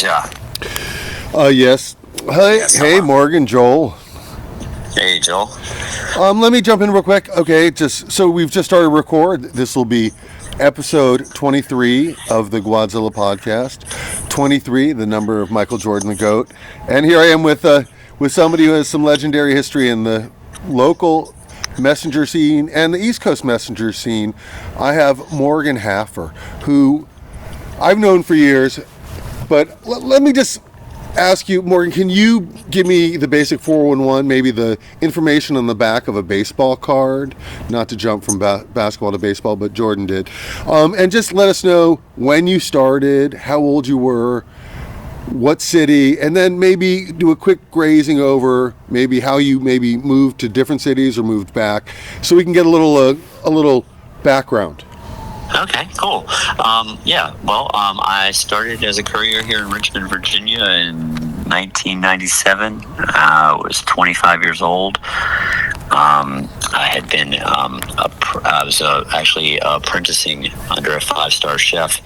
Yeah. Yes. Hey, Yes, hey, hello. Morgan, Joel. Hey, Joel. Let me jump in real quick. Okay, just so we've just started record. This will be episode 23 of the Gwadzilla Podcast. 23, the number of Michael Jordan the GOAT. And here I am with somebody who has some legendary history in the local messenger scene and the East Coast messenger scene. I have Morgan Hafer, who I've known for years. But let me just ask you, Morgan, can you give me the basic 411, maybe the information on the back of a baseball card? Not to jump from basketball to baseball, but Jordan did. And just let us know when you started, how old you were, what city, and then maybe do a quick grazing over maybe how you maybe moved to different cities or moved back, so we can get a little background. Okay, cool. I started as a courier here in Richmond, Virginia in 1997. I was 25 years old. I had been, I was actually apprenticing under a five-star chef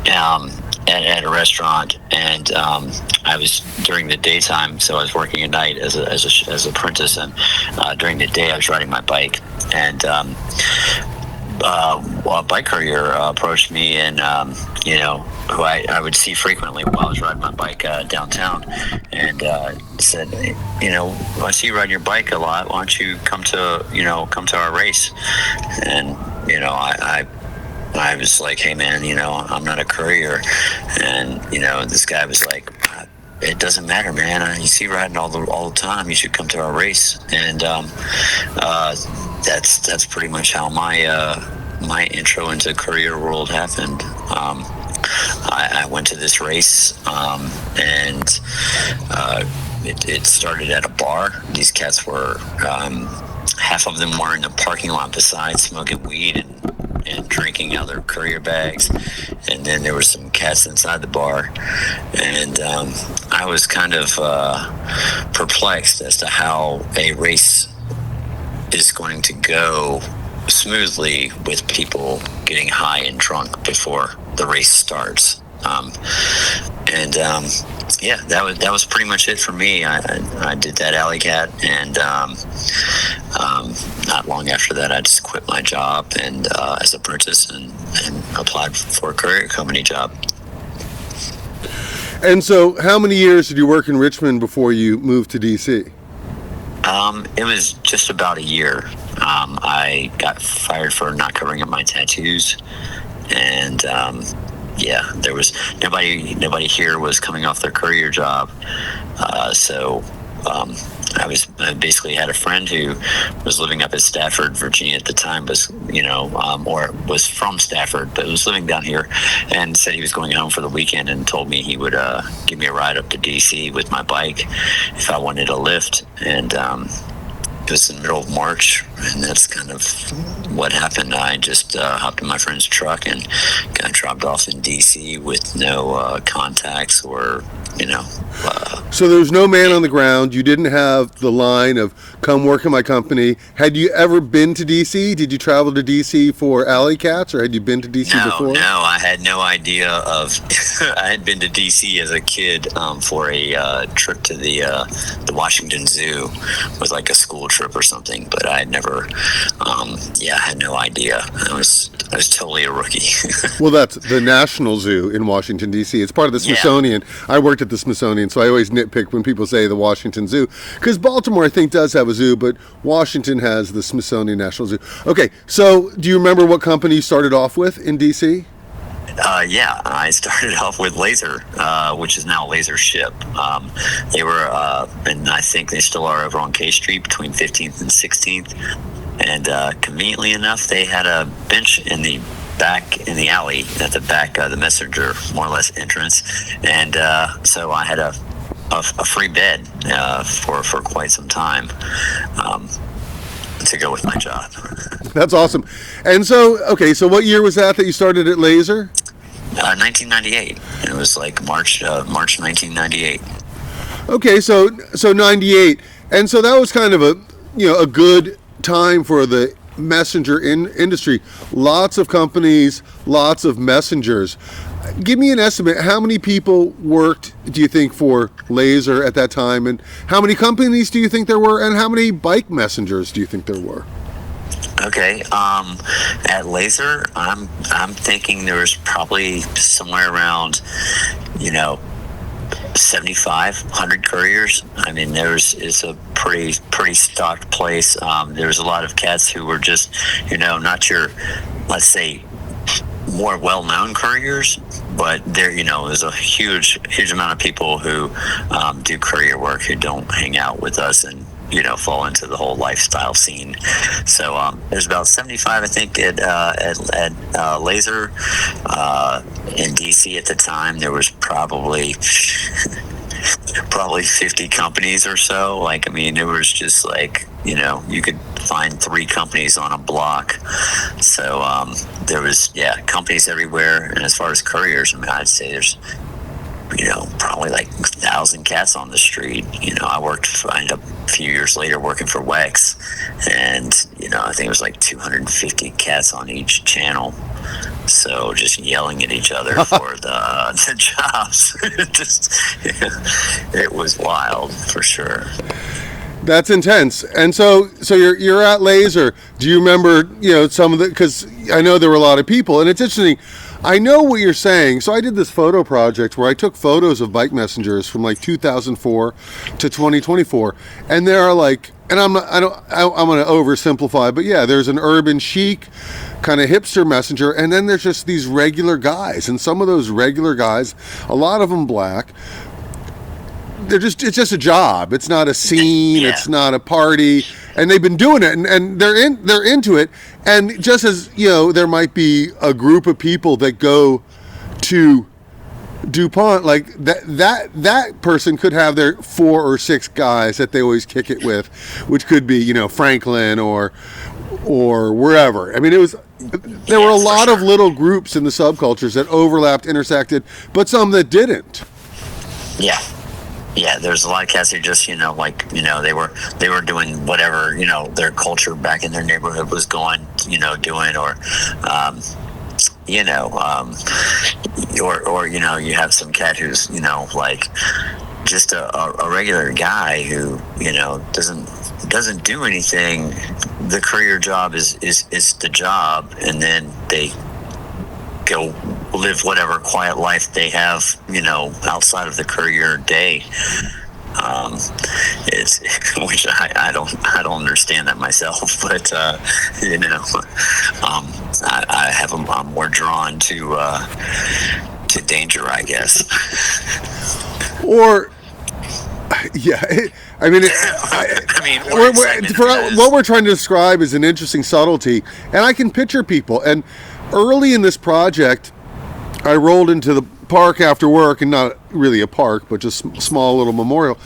at a restaurant, and I was during the daytime, so I was working at night as an apprentice, and during the day I was riding my bike, and a bike courier approached me, and who I would see frequently while I was riding my bike downtown, and said, I see you ride your bike a lot. Why don't you come to our race? And I was like, hey man, I'm not a courier, and this guy was like, it doesn't matter, man. You see you riding all the time. You should come to our race. And that's pretty much how my intro into courier world happened. I went to this race, and it started at a bar. These cats were half of them were in the parking lot beside smoking weed and drinking other courier bags, and then there were some cats inside the bar, and I was kind of perplexed as to how a race is going to go smoothly with people getting high and drunk before the race starts. That was pretty much it for me. I did that Alleycat, and not long after that, I just quit my job and as an apprentice and applied for a courier company job. And so, how many years did you work in Richmond before you moved to DC? It was just about a year. I got fired for not covering up my tattoos, and there was nobody here was coming off their courier job, so I basically had a friend who was living up in Stafford, Virginia at the time, or was from Stafford, but was living down here, and said he was going home for the weekend, and told me he would give me a ride up to DC with my bike if I wanted a lift. And it was in the middle of March, and that's kind of what happened. I just hopped in my friend's truck and got dropped off in DC with no contacts or, So there was no man on the ground. You didn't have the line of come work in my company. Had you ever been to DC? Did you travel to DC for Alleycats, or had you been to DC before? No, I had no idea of. I had been to DC as a kid for a trip to the Washington Zoo, with like a school trip or something. But I had never. I had no idea. I was totally a rookie. Well, that's the National Zoo in Washington D.C. It's part of the Smithsonian. Yeah. I worked at the Smithsonian, so I always nitpick when people say the Washington Zoo, because Baltimore, I think, does have a zoo, but Washington has the Smithsonian National Zoo. Okay, so do you remember what company you started off with in D.C.? I started off with Laser, which is now Laser Ship. They were, and I think they still are, over on K Street between 15th and 16th. And conveniently enough, they had a bench in the back, in the alley at the back of the messenger, more or less, entrance. And so I had a free bed for quite some time to go with my job. That's awesome. And so, okay, so what year was that you started at Laser? 1998. It was like March 1998. Okay, so 98. And so that was kind of a good time for the messenger industry. Lots of companies, lots of messengers. Give me an estimate. How many people worked, do you think, for Laser at that time? And how many companies do you think there were? And how many bike messengers do you think there were? Okay. At Laser, I'm thinking there was probably somewhere around, 7,500 couriers. I mean, it's a pretty stocked place. There was a lot of cats who were just, not your, let's say, more well-known couriers, but there's a huge amount of people who do courier work who don't hang out with us and fall into the whole lifestyle scene. So there's about 75, I think, at Laser. In DC at the time, there was probably 50 companies or so. It was just you could find 3 companies on a block. So there was companies everywhere. And as far as couriers, I'd say there's probably 1,000 cats on the street. I ended up a few years later working for Wex, and I think it was 250 cats on each channel. So just yelling at each other for the jobs. It was wild for sure. That's intense. And so you're at Laser. Do you remember, some of the, because I know there were a lot of people, and it's interesting. I know what you're saying. So I did this photo project where I took photos of bike messengers from 2004 to 2024, and there are and I'm going to oversimplify, but yeah, there's an urban chic kind of hipster messenger, and then there's just these regular guys, and some of those regular guys, a lot of them black. It's just a job. It's not a scene. Yeah. It's not a party. And they've been doing it, and they're into it. And just as there might be a group of people that go to DuPont, that person could have their 4 or 6 guys that they always kick it with, which could be Franklin or wherever. There were a lot of little groups in the subcultures that overlapped, intersected, but some that didn't. Yeah. Yeah, there's a lot of cats who just, they were doing whatever, their culture back in their neighborhood was doing, or you have some cat who's, just a regular guy who, doesn't do anything. The courier job is the job, and then they go live whatever quiet life they have, outside of the courier day. It's which I don't understand that myself, but I'm more drawn to danger, I guess. Or yeah, what we're trying to describe is an interesting subtlety, and I can picture people. And early in this project, I rolled into the park after work, and not really a park, but just a small little memorial,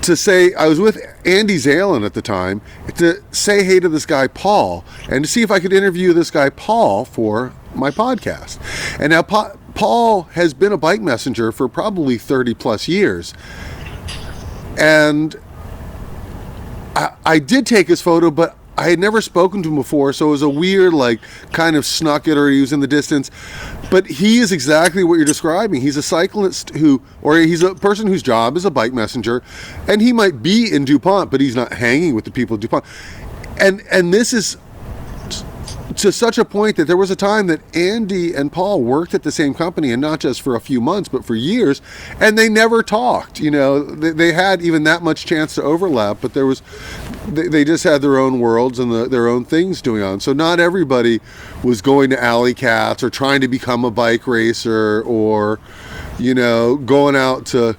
to say, I was with Andy Zalen at the time, to say hey to this guy Paul, and to see if I could interview this guy Paul for my podcast. And now Paul has been a bike messenger for probably 30 plus years. And I did take his photo, but I had never spoken to him before, so it was a weird, kind of snuck it, or he was in the distance. But he is exactly what you're describing. He's a cyclist he's a person whose job is a bike messenger, and he might be in DuPont, but he's not hanging with the people at DuPont. And this is to such a point that there was a time that Andy and Paul worked at the same company, and not just for a few months, but for years, and they never talked. They had even that much chance to overlap, but they just had their own worlds and their own things going on. So not everybody was going to Alleycats or trying to become a bike racer, or going out to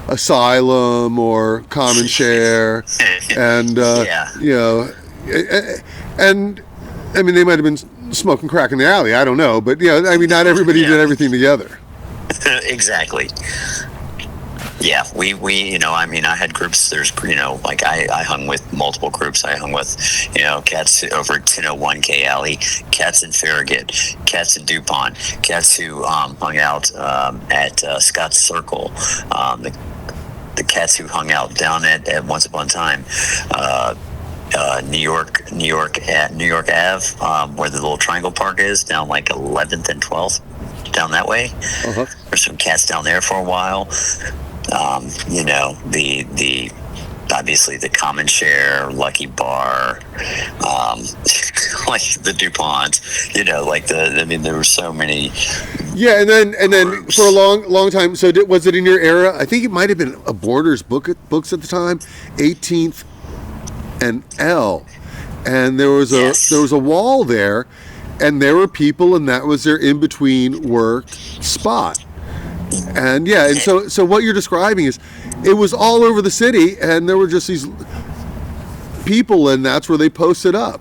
Asylum or Common Share, and and they might have been smoking crack in the alley. I don't know, but not everybody did everything together. Exactly. Yeah, we I had groups. There's I hung with multiple groups. I hung with cats over at 1001K Alley, cats in Farragut, cats in DuPont, cats who hung out at Scott's Circle, the cats who hung out down at Once Upon a Time. New York Ave, where the little Triangle Park is, down like 11th and 12th, down that way. Uh-huh. There's some cats down there for a while. The obviously the Common Share, Lucky Bar, like the DuPont, there were so many. Yeah, and then groups. for a long time. So was it in your era? I think it might have been a Borders books at the time, 18th and L, and there was a wall there, and there were people, and that was their in between work spot. And so what you're describing is, it was all over the city, and there were just these people, and that's where they posted up.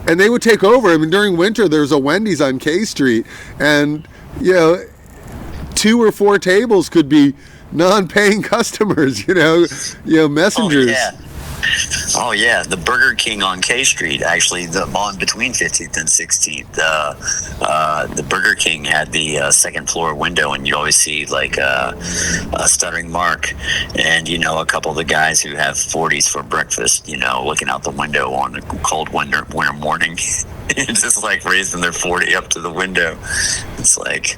And they would take over. I mean, during winter, there's a Wendy's on K Street, and 2 or 4 tables could be non-paying customers. Messengers. Oh yeah, the Burger King on K Street, actually, on between 15th and 16th. The Burger King had the second floor window, and you always see like a stuttering Mark, and a couple of the guys who have 40s for breakfast, looking out the window on a cold winter morning, just like raising their 40 up to the window. It's like,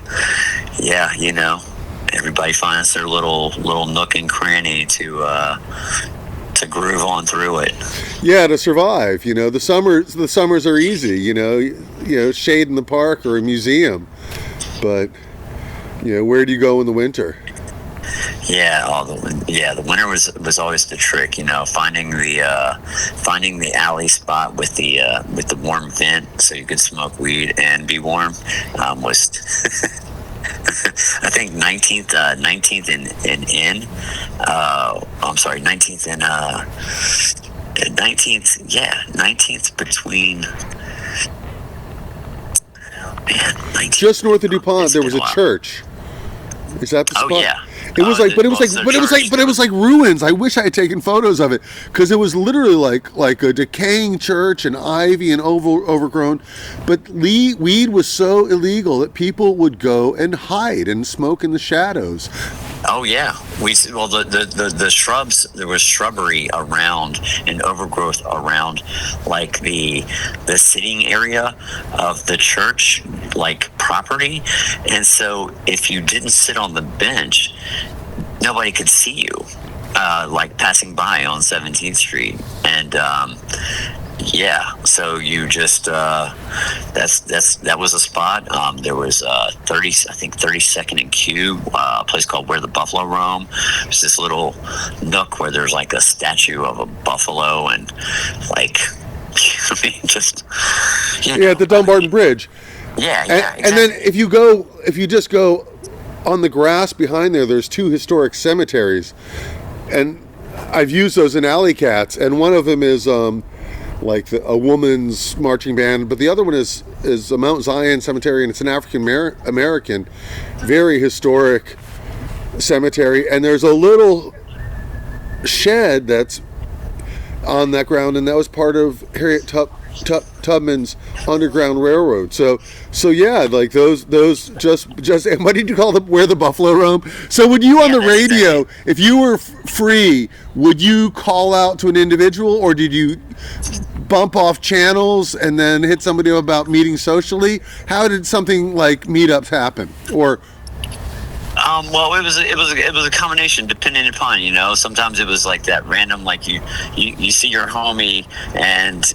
everybody finds their little nook and cranny to groove on through it. Yeah, to survive. The summers are easy. Shade in the park or a museum, but where do you go in the winter? The winter was always the trick. Finding the alley spot with the warm vent so you could smoke weed and be warm was. I think 19th and N. I'm sorry, 19th and 19th. Yeah, 19th between. Just north of DuPont, there was a church. Is that the spot? Oh yeah. It was like ruins. I wish I had taken photos of it, because it was literally like a decaying church and ivy and overgrown. But weed was so illegal that people would go and hide and smoke in the shadows. Oh yeah, the shrubs. There was shrubbery around and overgrowth around, like the sitting area of the church, like property, and so if you didn't sit on the bench, nobody could see you, like passing by on 17th Street, and so you just that was a spot. There was 32nd and Q, a place called Where the Buffalo Roam. It's this little nook where there's like a statue of a buffalo, and like at the Dumbarton Bridge. Exactly. And then if you just go on the grass behind there's 2 historic cemeteries, and I've used those in Alleycats, and one of them is like a woman's marching band, but the other one is a Mount Zion cemetery, and it's an African American, very historic cemetery, and there's a little shed that's on that ground, and that was part of Harriet Tubman's Underground Railroad. So yeah, like those just and what did you call them? Where the Buffalo Roam? So would you on the radio, exactly, if you were free, would you call out to an individual, or did you bump off channels and then hit somebody about meeting socially? How did something like meetups happen? Or well, it was a combination, depending upon, sometimes it was like that random, like you see your homie, and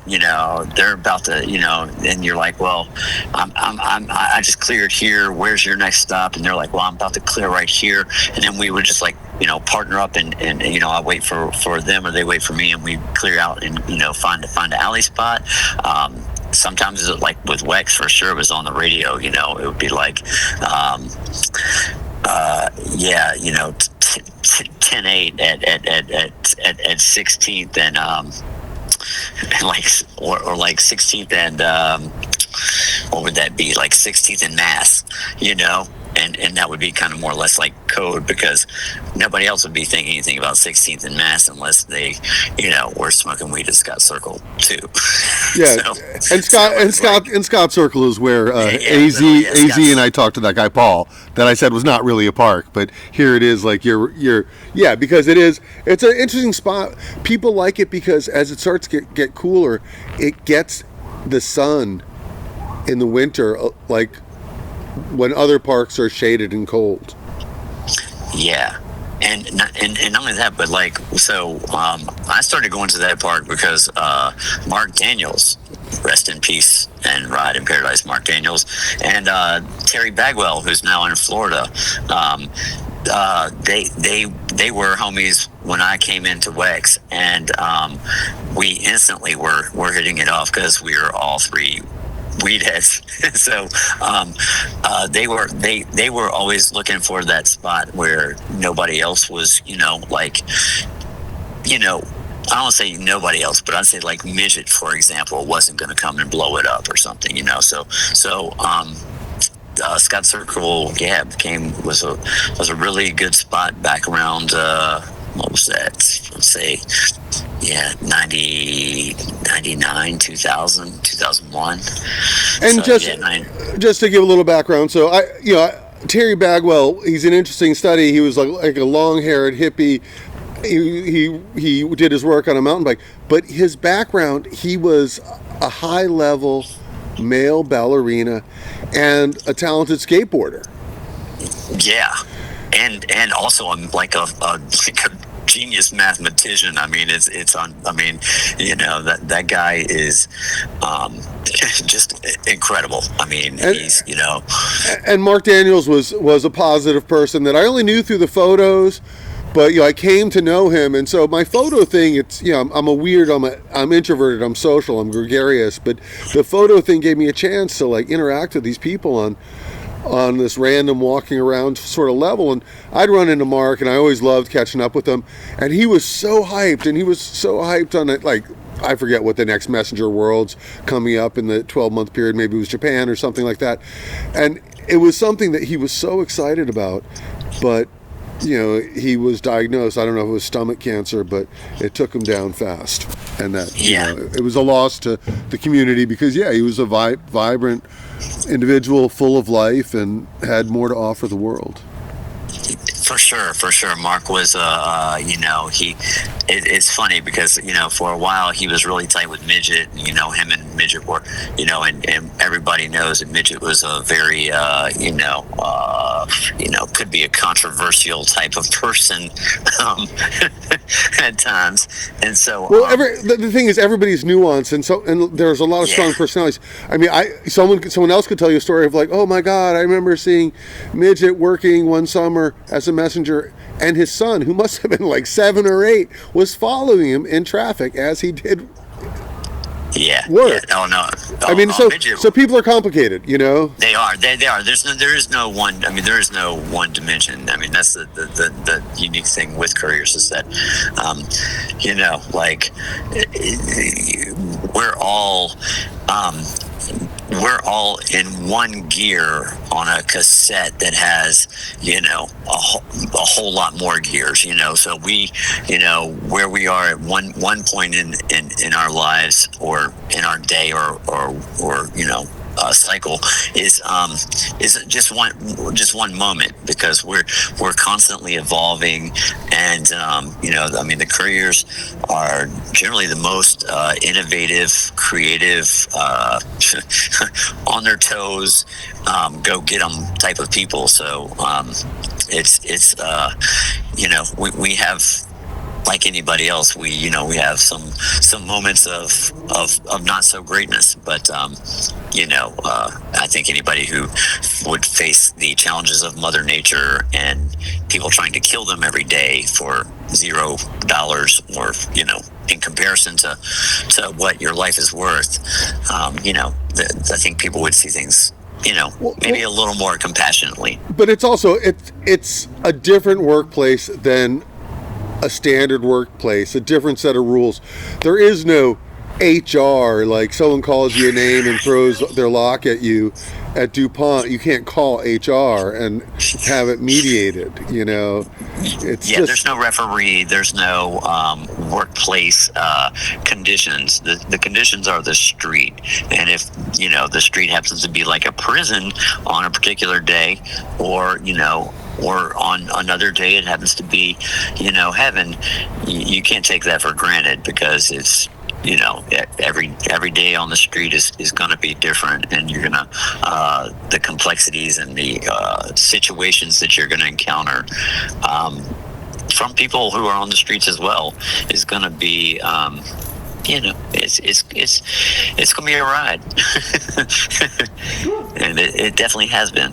they're about to, and you're like, well, I just cleared here, where's your next stop? And they're like, well, I'm about to clear right here, and then we would just like partner up, and I wait for them, or they wait for me, and we clear out and find an alley spot. Sometimes it's like with Wex, for sure, it was on the radio. It would be like 10-8 at 16th and like 16th and what would that be, like 16th and Mass, and that would be kind of more or less like code, because nobody else would be thinking anything about 16th and Mass unless they, were smoking weed at Scott Circle too. Yeah, and Scott Circle is where AZ and I talked to that guy Paul that I said was not really a park, but here it is. Like because it's an interesting spot. People like it because as it starts to get cooler, it gets the sun in the winter, like when other parks are shaded and cold. Yeah. And not only that, but I started going to that park because Mark Daniels, rest in peace and ride in paradise, Mark Daniels, and Terry Bagwell, who's now in Florida. They were homies when I came into WEX, and we instantly were hitting it off because we were all three weed heads. So they were always looking for that spot where nobody else was, I don't want to say nobody else, but I'd say like Midget, for example, wasn't going to come and blow it up or something, So Scott Circle, was a really good spot back around, what was that? Let's say, 99, 2000, 2001. And just to give a little background, so Terry Bagwell, he's an interesting study. He was like a long-haired hippie. He did his work on a mountain bike, but his background, he was a high-level male ballerina and a talented skateboarder. Yeah, and also like a genius mathematician. I mean, it's on. I mean, that guy is just incredible. I mean, he's And Mark Daniels was a positive person that I only knew through the photos. But I came to know him, and so my photo thing, it's I'm a weird, I'm introverted, I'm social, I'm gregarious, but the photo thing gave me a chance to interact with these people on this random walking around sort of level. And I'd run into Mark, and I always loved catching up with him, and he was so hyped, on it, I forget what the next Messenger World's coming up in the 12-month period, maybe it was Japan or something like that, and it was something that he was so excited about, but he was diagnosed, I don't know if it was stomach cancer, but it took him down fast. And that, it was a loss to the community because, he was a vibrant individual, full of life, and had more to offer the world. For sure. Mark was, it's funny because, for a while he was really tight with Midget, and, him and Midget were, and everybody knows that Midget was a very, could be a controversial type of person at times. And so, the thing is, everybody's nuanced, and there's a lot of strong personalities. I mean, someone else could tell you a story of oh my God, I remember seeing Midget working one summer as a messenger, and his son, who must have been 7 or 8, was following him in traffic as he did work. Yeah. Oh no. I mean, so people are complicated, They are. They are. There is no one. I mean, there is no one dimension. I mean, that's the unique thing with couriers is that, we're all in one gear on a cassette that has, a whole lot more gears, so we, where we are at one point in our lives or in our day or cycle is just one moment, because we're constantly evolving, and the couriers are generally the most innovative, creative, on their toes, go get them type of people. So we have, like anybody else, we have some moments of not so greatness, but I think anybody who would face the challenges of Mother Nature and people trying to kill them every day for $0 or in comparison to what your life is worth, I think people would see things maybe a little more compassionately. But it's also it's a different workplace than a standard workplace, a different set of rules. There is no HR, someone calls you a name and throws their lock at you at DuPont, you can't call HR and have it mediated. It's just, there's no referee. There's no workplace conditions. The conditions are the street, and if the street happens to be like a prison on a particular day, or on another day it happens to be heaven, you can't take that for granted, because it's every day on the street is going to be different, and you're going to the complexities and the situations that you're going to encounter from people who are on the streets as well is going to be it's going to be a ride. And it definitely has been.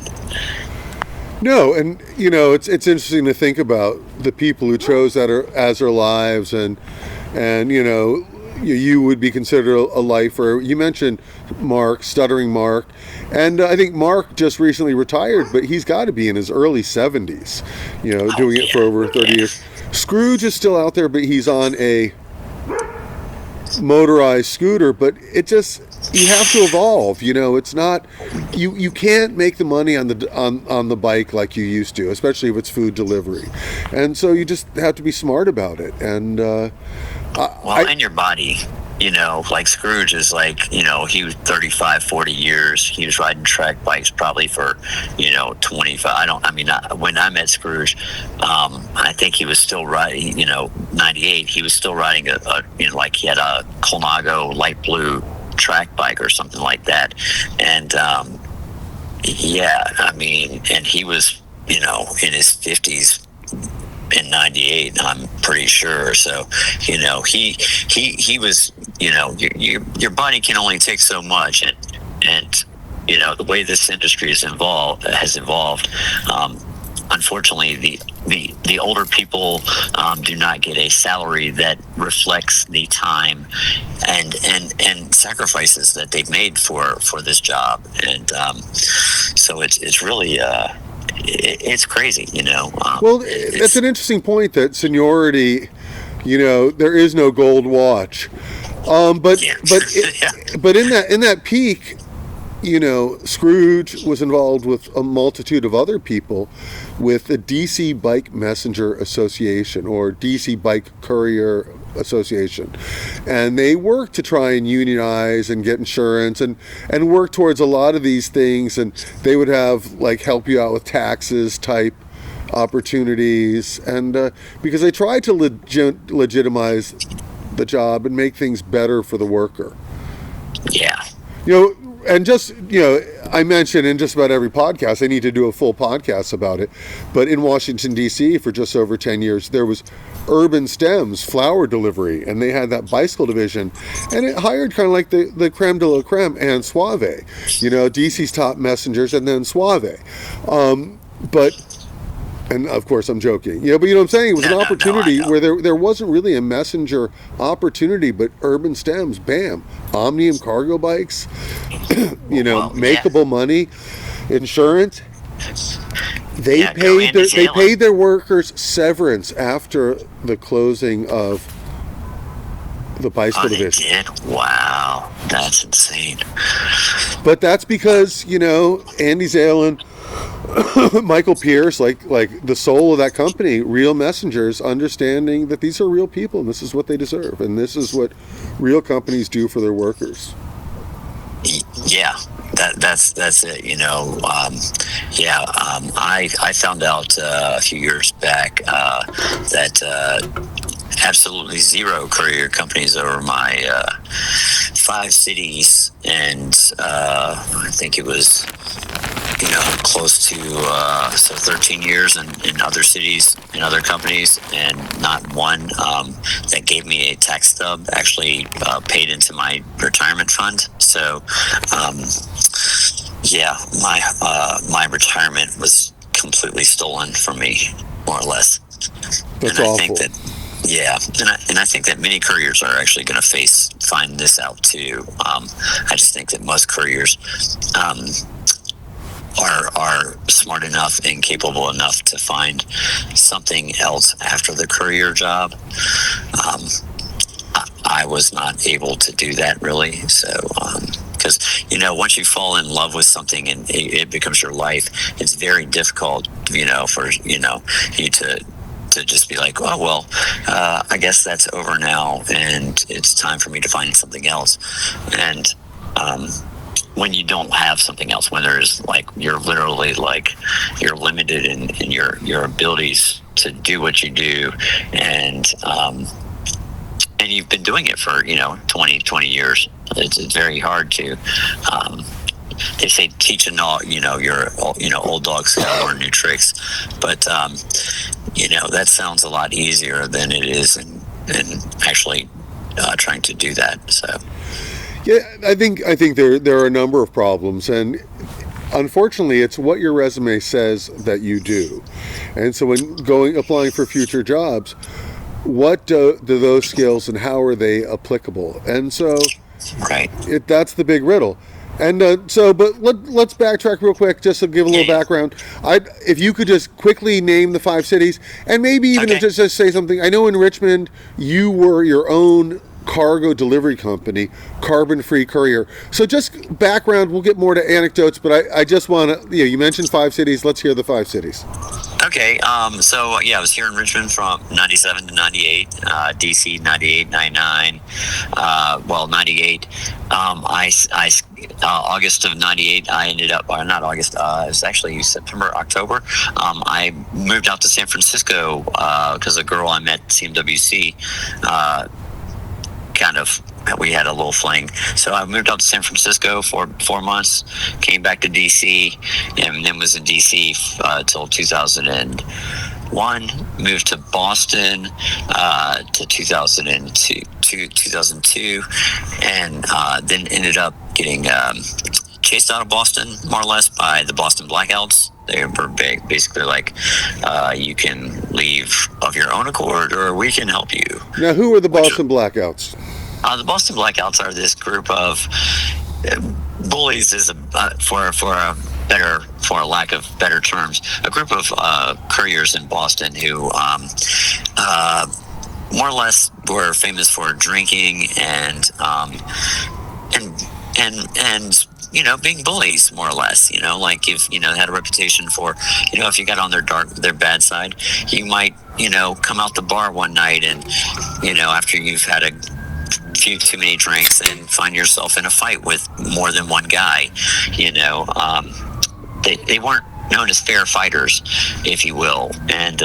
No, and it's interesting to think about the people who chose that as their lives, and you would be considered a lifer. You mentioned Mark, Stuttering Mark, and I think Mark just recently retired, but he's got to be in his early 70s, doing it for over 30 years. Scrooge is still out there, but he's on a motorized scooter, but you have to evolve. It's not, you can't make the money on the bike like you used to, especially if it's food delivery, and so you just have to be smart about it. And and your body, like Scrooge is like, he was 35, 40 years. He was riding track bikes probably for, 25. When I met Scrooge, I think he was still riding, 98. He was still riding like he had a Colnago light blue track bike or something like that. And, and he was, in his 50s. In 98, I'm pretty sure. So, he was, your body can only take so much, and the way this industry has evolved. Unfortunately, the older people do not get a salary that reflects the time and sacrifices that they've made for this job, and so it's really. It's crazy, Well, that's an interesting point, that seniority, there is no gold watch. But in that peak, Scrooge was involved with a multitude of other people with the DC Bike Messenger Association, or DC Bike Courier Association, and they work to try and unionize and get insurance and work towards a lot of these things, and they would have help you out with taxes type opportunities, and because they try to legitimize the job and make things better for the worker. Yeah. And just, I mentioned in just about every podcast, I need to do a full podcast about it, but in Washington, D.C., for just over 10 years, there was Urban Stems flower delivery, and they had that bicycle division, and it hired kind of like the creme de la creme and Suave, DC's top messengers, and then Suave. And of course I'm joking, but you know what I'm saying? It was an opportunity where there wasn't really a messenger opportunity, but Urban Stems, bam, Omnium cargo bikes, makeable money, insurance. They paid their workers severance after the closing of the bicycle division. They did? Wow, that's insane. But that's because Andy Zalen, Michael Pierce, like the soul of that company, real messengers, understanding that these are real people and this is what they deserve, and this is what real companies do for their workers. Yeah, that's it. I found out a few years back that absolutely zero courier companies over my 5 cities, and I think it was close to 13 years in other cities, in other companies, and not one that gave me a tax stub actually paid into my retirement fund. So my retirement was completely stolen from me, more or less. That's and I awful. think that and I think that many couriers are actually going to find this out too. I just think that most couriers are smart enough and capable enough to find something else after the courier job. I was not able to do that really, so because, once you fall in love with something and it becomes your life, it's very difficult, for, you to just be like, oh, well, I guess that's over now and it's time for me to find something else. And when you don't have something else, when there's like, you're literally like, you're limited in your abilities to do what you do. And you've been doing it for, 20 years. It's very hard to, they say teaching all, your, old dogs how to learn new tricks. But, that sounds a lot easier than it is in actually trying to do that. So. Yeah, I think there are a number of problems, and unfortunately, it's what your resume says that you do. And so when applying for future jobs, what do those skills and how are they applicable? And so, right, that's the big riddle. And but let's backtrack real quick just to give a little background. If you could just quickly name the 5 cities, and maybe even just say something. I know in Richmond you were your own cargo delivery company, Carbon Free Courier. So just background, we'll get more to anecdotes, but I just want to, you mentioned 5 cities. Let's hear the 5 cities. Okay, so I was here in Richmond from 97 to 98, DC 98, 99, 98. August of 98, I ended up, or not August, it was actually September, October. I moved out to San Francisco because a girl I met at CMWC, we had a little fling. So I moved out to San Francisco for 4 months, came back to DC, and then was in DC till 2001. Moved to Boston to 2002, and then ended up getting chased out of Boston, more or less, by the Boston Blackouts. They were basically like, you can leave of your own accord, or we can help you. Now, who are the Boston Blackouts? The Boston Blackouts are this group of bullies, for a lack of better terms, a group of couriers in Boston who more or less were famous for drinking and being bullies, more or less. Like if had a reputation for, if you got on their bad side, you might come out the bar one night and after you've had a few too many drinks and find yourself in a fight with more than one guy. They weren't known as fair fighters, if you will. And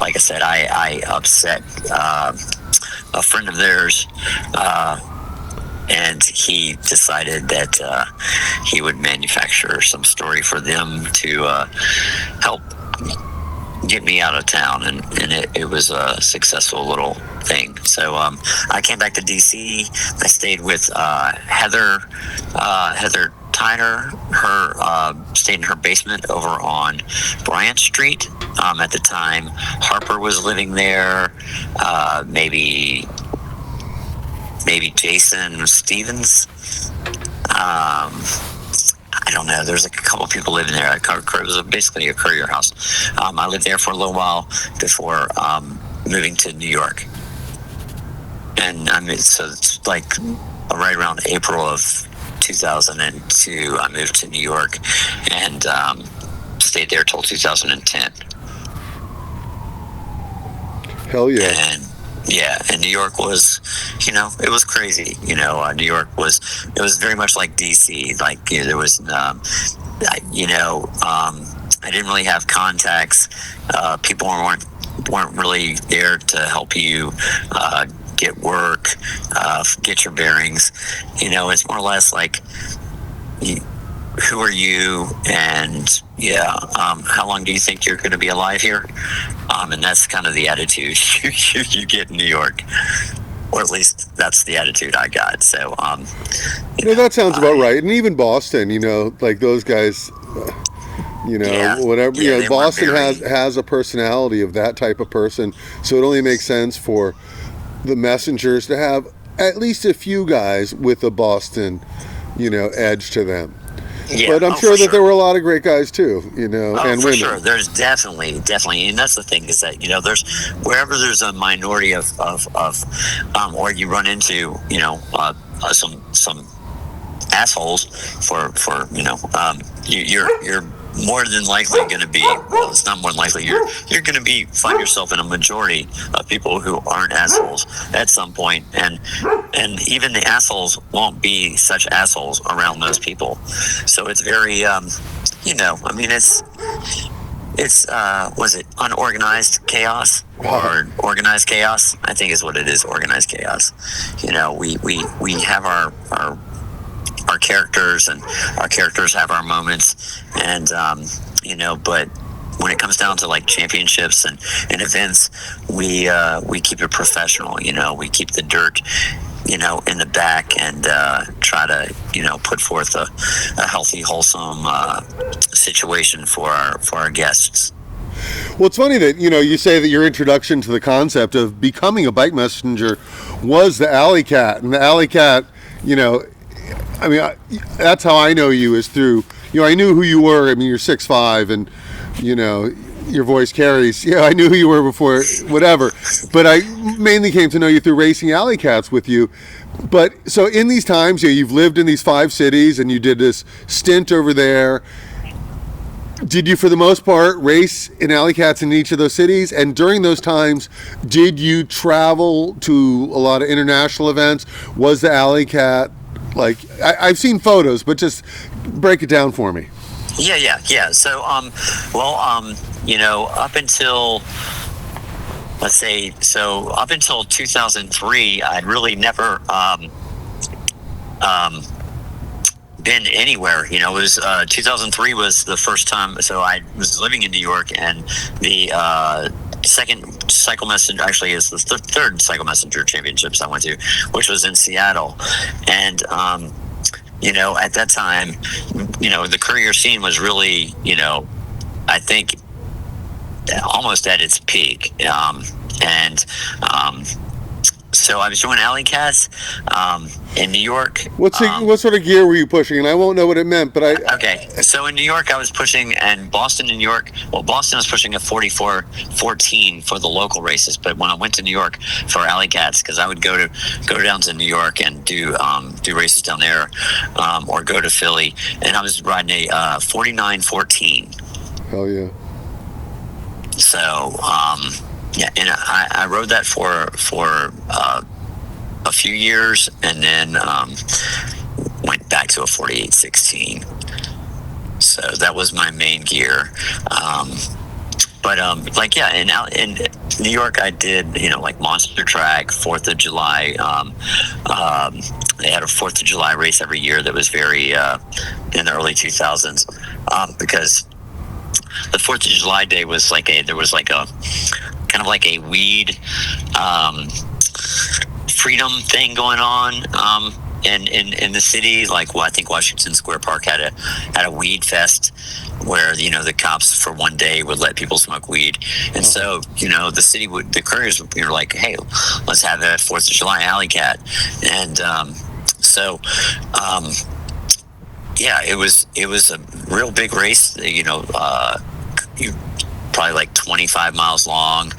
like I said, I upset a friend of theirs, and he decided that he would manufacture some story for them to help get me out of town, and it was a successful little thing. So I came back to DC. I stayed with Heather Tyner. Stayed in her basement over on Bryant Street. At the time, Harper was living there. Maybe Jason Stevens. I don't know. There's a couple of people living there. It was basically a courier house. I lived there for a little while before moving to New York. And so it's like right around April of 2002, I moved to New York and stayed there till 2010. Hell yeah. And New York was, it was crazy. New York was very much like DC. Like, there was, I didn't really have contacts. People weren't really there to help you get work, get your bearings. It's more or less like, who are you? And how long do you think you're going to be alive here? And that's kind of the attitude you get in New York, or at least that's the attitude I got. So, that sounds about right. And even Boston, like those guys, whatever. Boston has a personality of that type of person, so it only makes sense for the messengers to have at least a few guys with a Boston, edge to them. Yeah, but I'm sure that there were a lot of great guys too, and for women. Sure, there's definitely, and that's the thing is that wherever there's a minority of or you run into some assholes for you're more than likely going to be, well, it's not more than likely, you're going to find yourself in a majority of people who aren't assholes at some point, and even the assholes won't be such assholes around those people. So it's very it's was it unorganized chaos or organized chaos? I think is what it is, organized chaos. We have our characters, and our characters have our moments, and but when it comes down to like championships and events, we keep it professional. We keep the dirt in the back, and try to put forth a healthy, wholesome situation for our guests. Well, it's funny that you say that your introduction to the concept of becoming a bike messenger was the Alleycat, and the Alleycat, that's how I know you, is through, I knew who you were. I mean, you're 6'5", and, your voice carries. Yeah, I knew who you were before, whatever. But I mainly came to know you through racing Alleycats with you. But so in these times, you've lived in these 5 cities, and you did this stint over there. Did you, for the most part, race in Alleycats in each of those cities? And during those times, did you travel to a lot of international events? Was the Alleycat, like, I've seen photos, but just break it down for me. Yeah. So, up until, let's say, up until 2003, I'd really never been anywhere. It was 2003 was the first time. So I was living in New York, and the second Cycle Messenger, actually is the third Cycle Messenger Championships I went to, which was in Seattle. And at that time, the courier scene was really, I think, almost at its peak. So I was doing Alleycats in New York. What sort of gear were you pushing? And I won't know what it meant, but Okay, so in New York, I was pushing, and Boston and New York. Well, Boston was pushing a 44-14 for the local races, but when I went to New York for Alleycats, because I would go down to New York and do races down there, or go to Philly, and I was riding a 49-14. Hell yeah! So. Yeah, and I rode that for a few years, and then went back to a 48-16. So that was my main gear. In New York, I did like Monster Track, 4th of July. They had a 4th of July race every year that was very in the early 2000s, because the 4th of July day was there was a kind of like a weed freedom thing going on in the city. I think Washington Square Park had a weed fest where the cops for one day would let people smoke weed, and so the couriers were like, hey, let's have a 4th of July Alleycat, and it was a real big race. Probably like 25 miles long.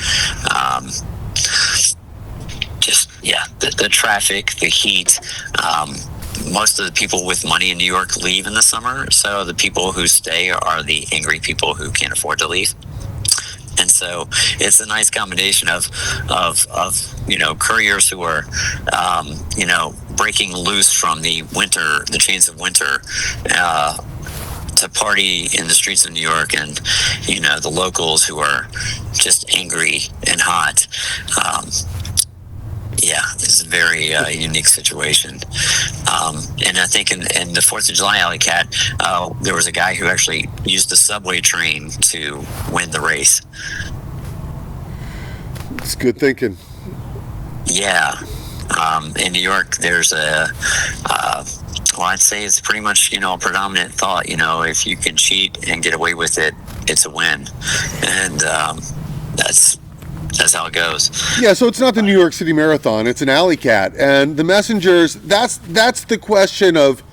The traffic, the heat. Most of the people with money in New York leave in the summer, so the people who stay are the angry people who can't afford to leave. And so it's a nice combination of couriers who are breaking loose from the chains of winter, to party in the streets of New York, and the locals who are just angry and hot. It's a very unique situation. And I think in the 4th of July Alleycat, there was a guy who actually used the subway train to win the race. It's good thinking. Yeah. In New York, there's I'd say it's pretty much, a predominant thought, if you can cheat and get away with it, it's a win. And that's how it goes. Yeah, so it's not the New York City Marathon, it's an Alleycat. And the messengers, that's the question of,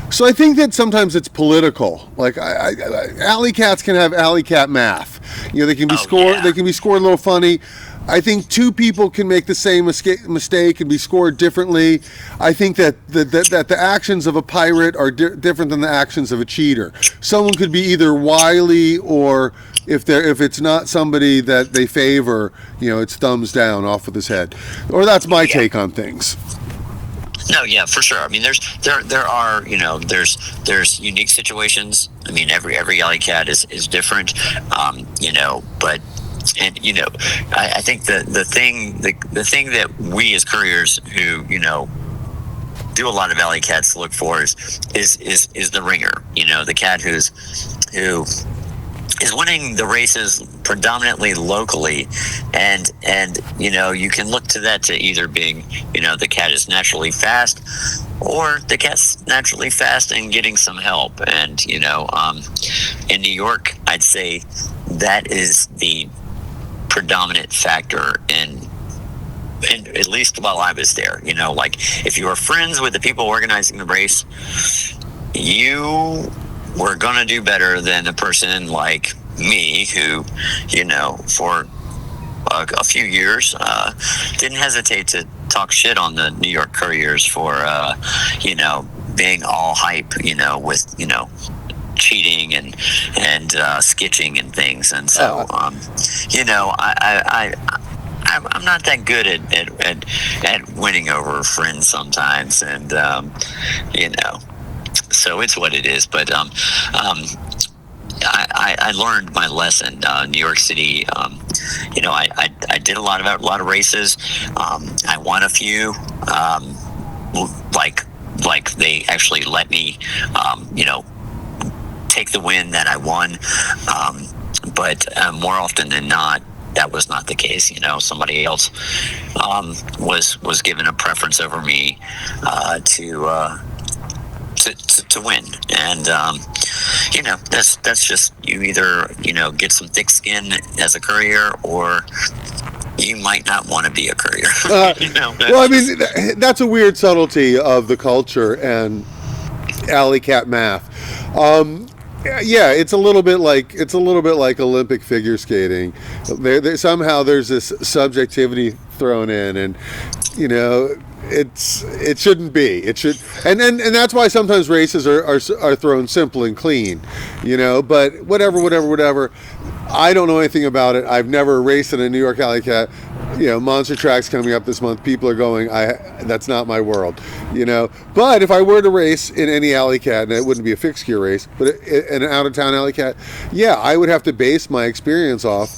so I think that sometimes it's political. Like, Alleycats can have Alleycat math. They can be scored a little funny. I think two people can make the same mistake and be scored differently. I think that the actions of a pirate are different than the actions of a cheater. Someone could be either wily, or if it's not somebody that they favor, it's thumbs down, off with his head. Or that's my take on things. No, yeah, for sure. I mean, there are there's unique situations. I mean, every Alleycat is different. But. And I think the thing that we as couriers who do a lot of Alleycats look for is the ringer. The cat who is winning the races predominantly locally, and you can look to that to either being the cat is naturally fast, or the cat's naturally fast and getting some help. And in New York, I'd say that is the predominant factor in at least while I was there. If you were friends with the people organizing the race, you were gonna do better than a person like me who for a few years didn't hesitate to talk shit on the New York couriers for being all hype with cheating and skitching and things. And so I'm not that good at winning over friends sometimes, and so it's what it is. But I learned my lesson. New York City, I did a lot of races. I won a few, like they actually let me take the win that I won, but more often than not, that was not the case. Somebody else was given a preference over me to win, and that's just, you either get some thick skin as a courier, or you might not want to be a courier. Well, I mean, that's a weird subtlety of the culture and Alleycat math. Yeah, it's a little bit like Olympic figure skating. Somehow there's this subjectivity thrown in, and it shouldn't be. It should, and that's why sometimes races are thrown simple and clean, But whatever. I don't know anything about it. I've never raced in a New York Alleycat. Monster Track's coming up this month. People are going. That's not my world. But if I were to race in any Alleycat, and it wouldn't be a fixed gear race, but in an out of town Alleycat, yeah, I would have to base my experience off,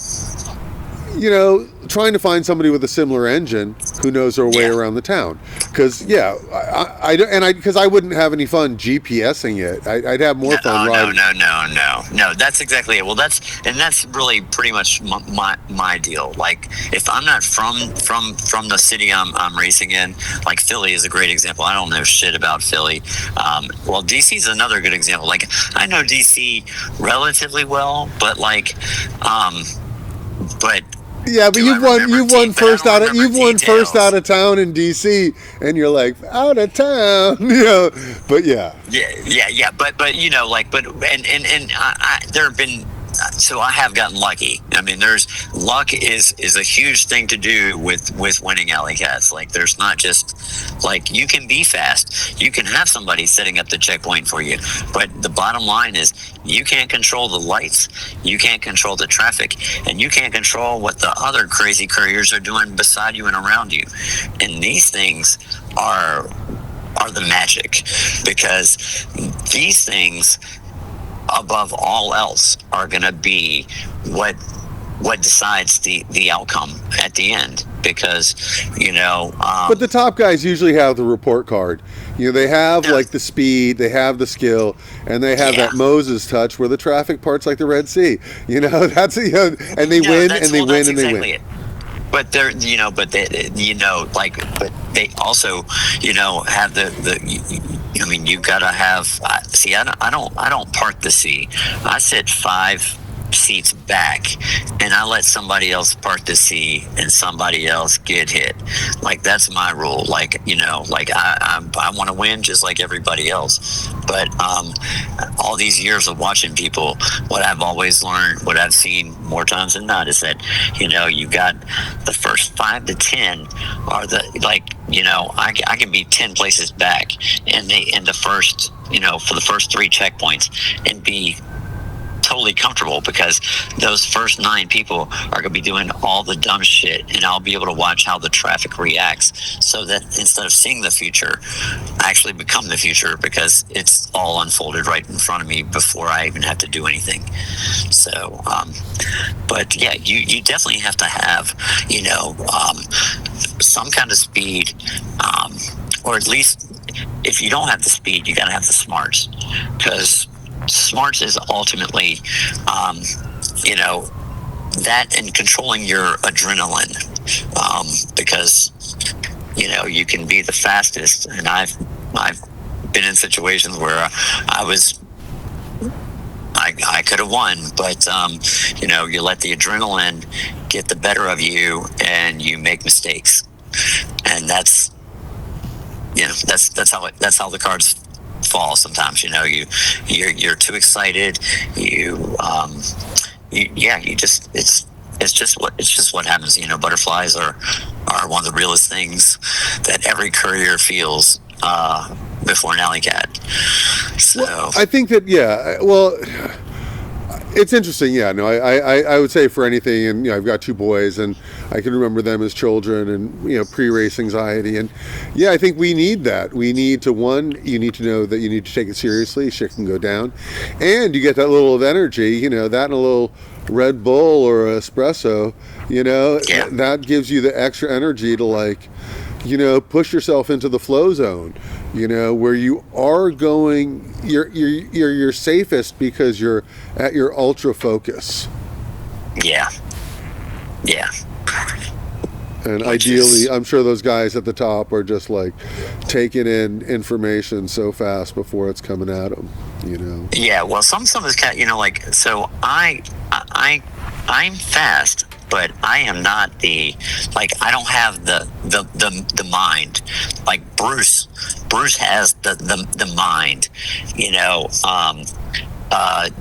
trying to find somebody with a similar engine who knows their way around the town. Because I wouldn't have any fun GPSing it. I'd have more fun riding. No. That's exactly it. Well, that's really pretty much my deal. Like, if I'm not from the city I'm racing in, like Philly is a great example. I don't know shit about Philly. Well, DC is another good example. Like, I know DC relatively well, but yeah, but you've won first out of town in DC, and you're like, out of town, But yeah, but there have been. So I have gotten lucky. I mean, luck is a huge thing to do with winning Alleycats. Like, there's not just you can be fast. You can have somebody setting up the checkpoint for you. But the bottom line is, you can't control the lights. You can't control the traffic, and you can't control what the other crazy couriers are doing beside you and around you. And these things are the magic, because these things, above all else, are going to be what decides the outcome at the end. Because but the top guys usually have the report card. They have the speed, they have the skill, and they have that Moses touch where the traffic parts like the Red Sea. That's and they win and they win and they win. It. But they're, but they also, have I mean, you gotta have. See, I don't part the sea. I sit 5 seats back, and I let somebody else park the seat and somebody else get hit. Like, that's my rule. Like, like I want to win just like everybody else. But all these years of watching people, what I've always learned, what I've seen more times than not, is that you got the first 5 to 10 are the, like, I can be 10 places back in the first, for the first 3 checkpoints, and be totally comfortable, because those first 9 people are going to be doing all the dumb shit, and I'll be able to watch how the traffic reacts, so that instead of seeing the future, I actually become the future, because it's all unfolded right in front of me before I even have to do anything. So but yeah, you definitely have to have some kind of speed, or at least, if you don't have the speed, you got to have the smarts, because smarts is ultimately, that, and controlling your adrenaline, because, you can be the fastest. And I've been in situations where I could have won, but, you let the adrenaline get the better of you, and you make mistakes. And that's how the cards fall sometimes. You're too excited. It's just what happens. Butterflies are one of the realest things that every courier feels before an Alleycat. So well, I think that it's interesting. Yeah, no, I would say for anything, and I've got 2 boys, and I can remember them as children, and pre-race anxiety, and I think we need that. We need to, you need to know that you need to take it seriously. Shit can go down, and you get that little of energy, that and a little Red Bull or espresso, that gives you the extra energy to, like, push yourself into the flow zone, where you are going, you're safest, because you're at your ultra focus. Yeah. And ideally, I'm sure those guys at the top are just, like, taking in information so fast before it's coming at them, Yeah, well, some of this cat, like, so I'm fast, but I am not I don't have the mind. Like Bruce has the mind,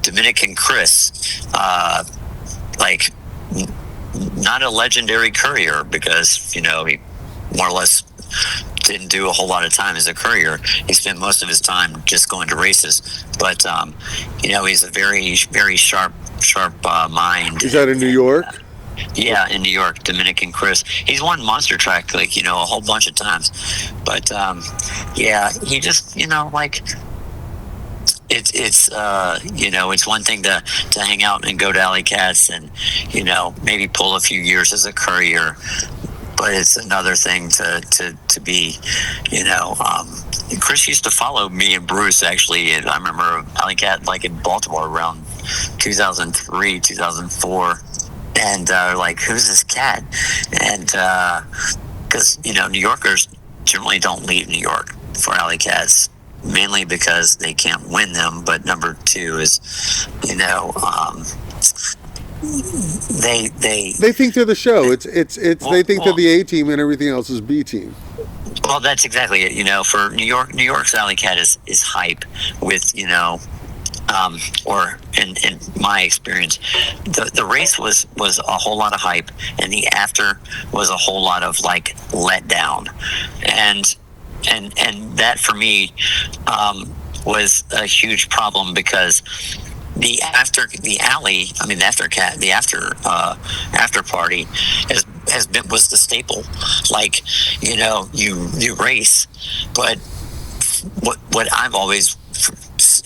Dominican Chris, like, not a legendary courier, because, he more or less didn't do a whole lot of time as a courier. He spent most of his time just going to races. But, he's a very, very sharp mind. Is that in New York? Yeah, in New York, Dominican Chris. He's won Monster Track, a whole bunch of times. But, he just, it's one thing to hang out and go to Alleycats and, maybe pull a few years as a courier. But it's another thing to be, Chris used to follow me and Bruce, actually. And I remember Alleycat, like, in Baltimore around 2003, 2004. And like, who's this cat? And because, New Yorkers generally don't leave New York for Alleycats, mainly because they can't win them. But number 2 is, they think they're the show. It's they think they're the A team and everything else is B team. Well, that's exactly it. For New York's Alleycat is hype with, or in my experience, the race was a whole lot of hype, and the after was a whole lot of, like, let down, and that for me was a huge problem, because the after party was the staple. Like, you race, but what I've always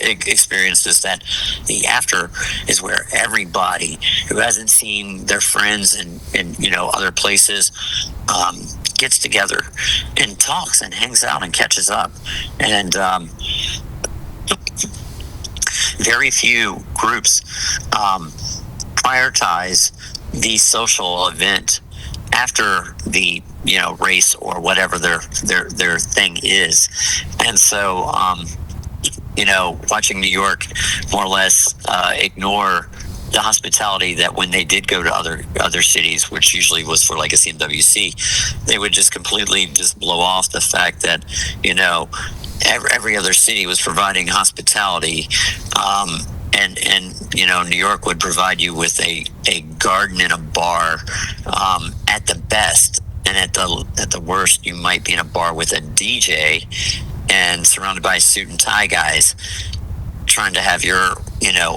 experienced is that the after is where everybody who hasn't seen their friends in other places gets together and talks and hangs out and catches up. And very few groups prioritize the social event after the race or whatever their thing is. And so watching New York more or less ignore the hospitality that when they did go to other cities, which usually was for like a CMWC, they would just completely just blow off the fact that, every other city was providing hospitality. And New York would provide you with a garden and a bar, at the best, and at the worst, you might be in a bar with a DJ and surrounded by suit and tie guys trying to have your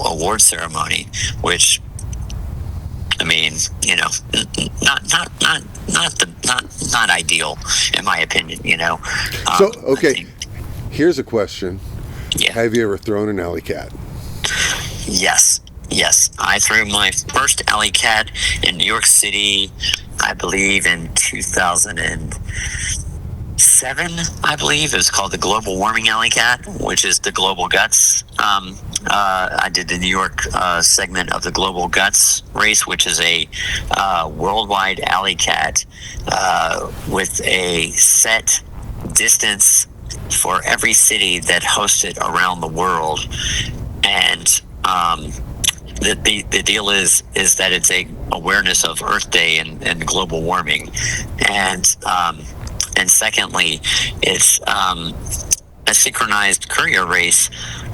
award ceremony, which, I mean, not ideal in my opinion. So okay, here's a question. Yeah. Have you ever thrown an Alleycat? Yes. I threw my first Alleycat in New York City, I believe in 2007. I believe it was called the Global Warming Alleycat, which is the Global Guts. I did the New York segment of the Global Guts race, which is a worldwide Alleycat with a set distance for every city that hosts it around the world. And the deal is that it's a awareness of Earth Day and global warming, and secondly, it's a synchronized courier race